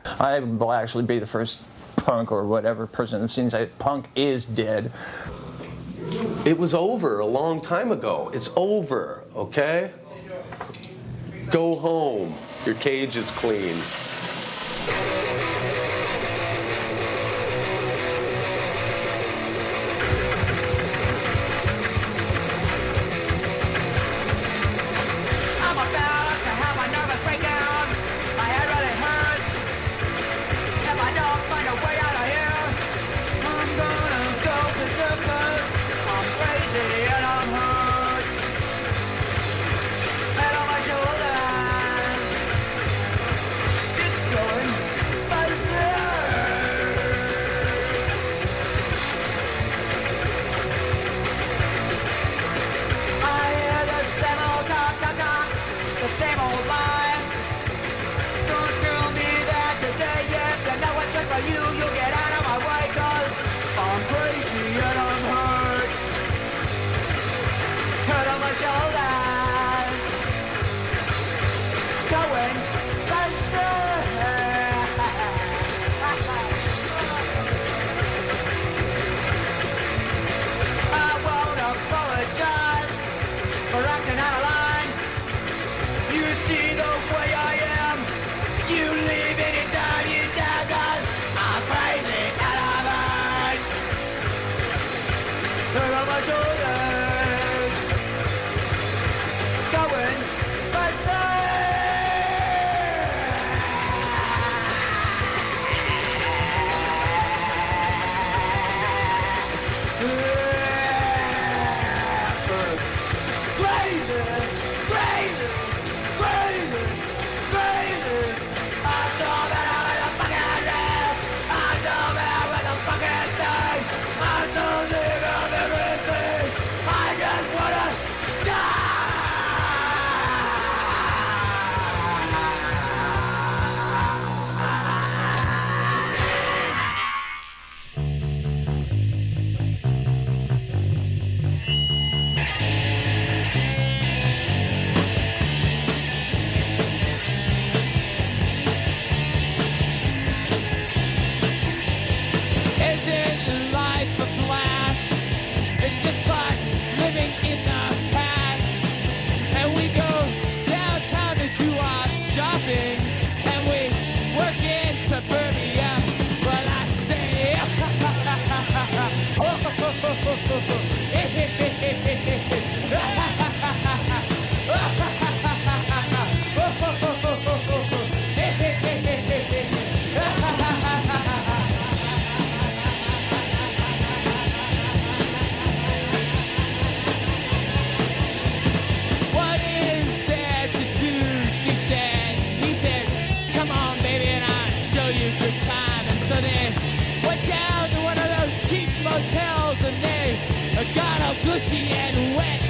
I will actually be the first punk or whatever person in the scene say punk is dead. It was over a long time ago. It's over, okay? Go home. Your cage is clean. cushy and wet.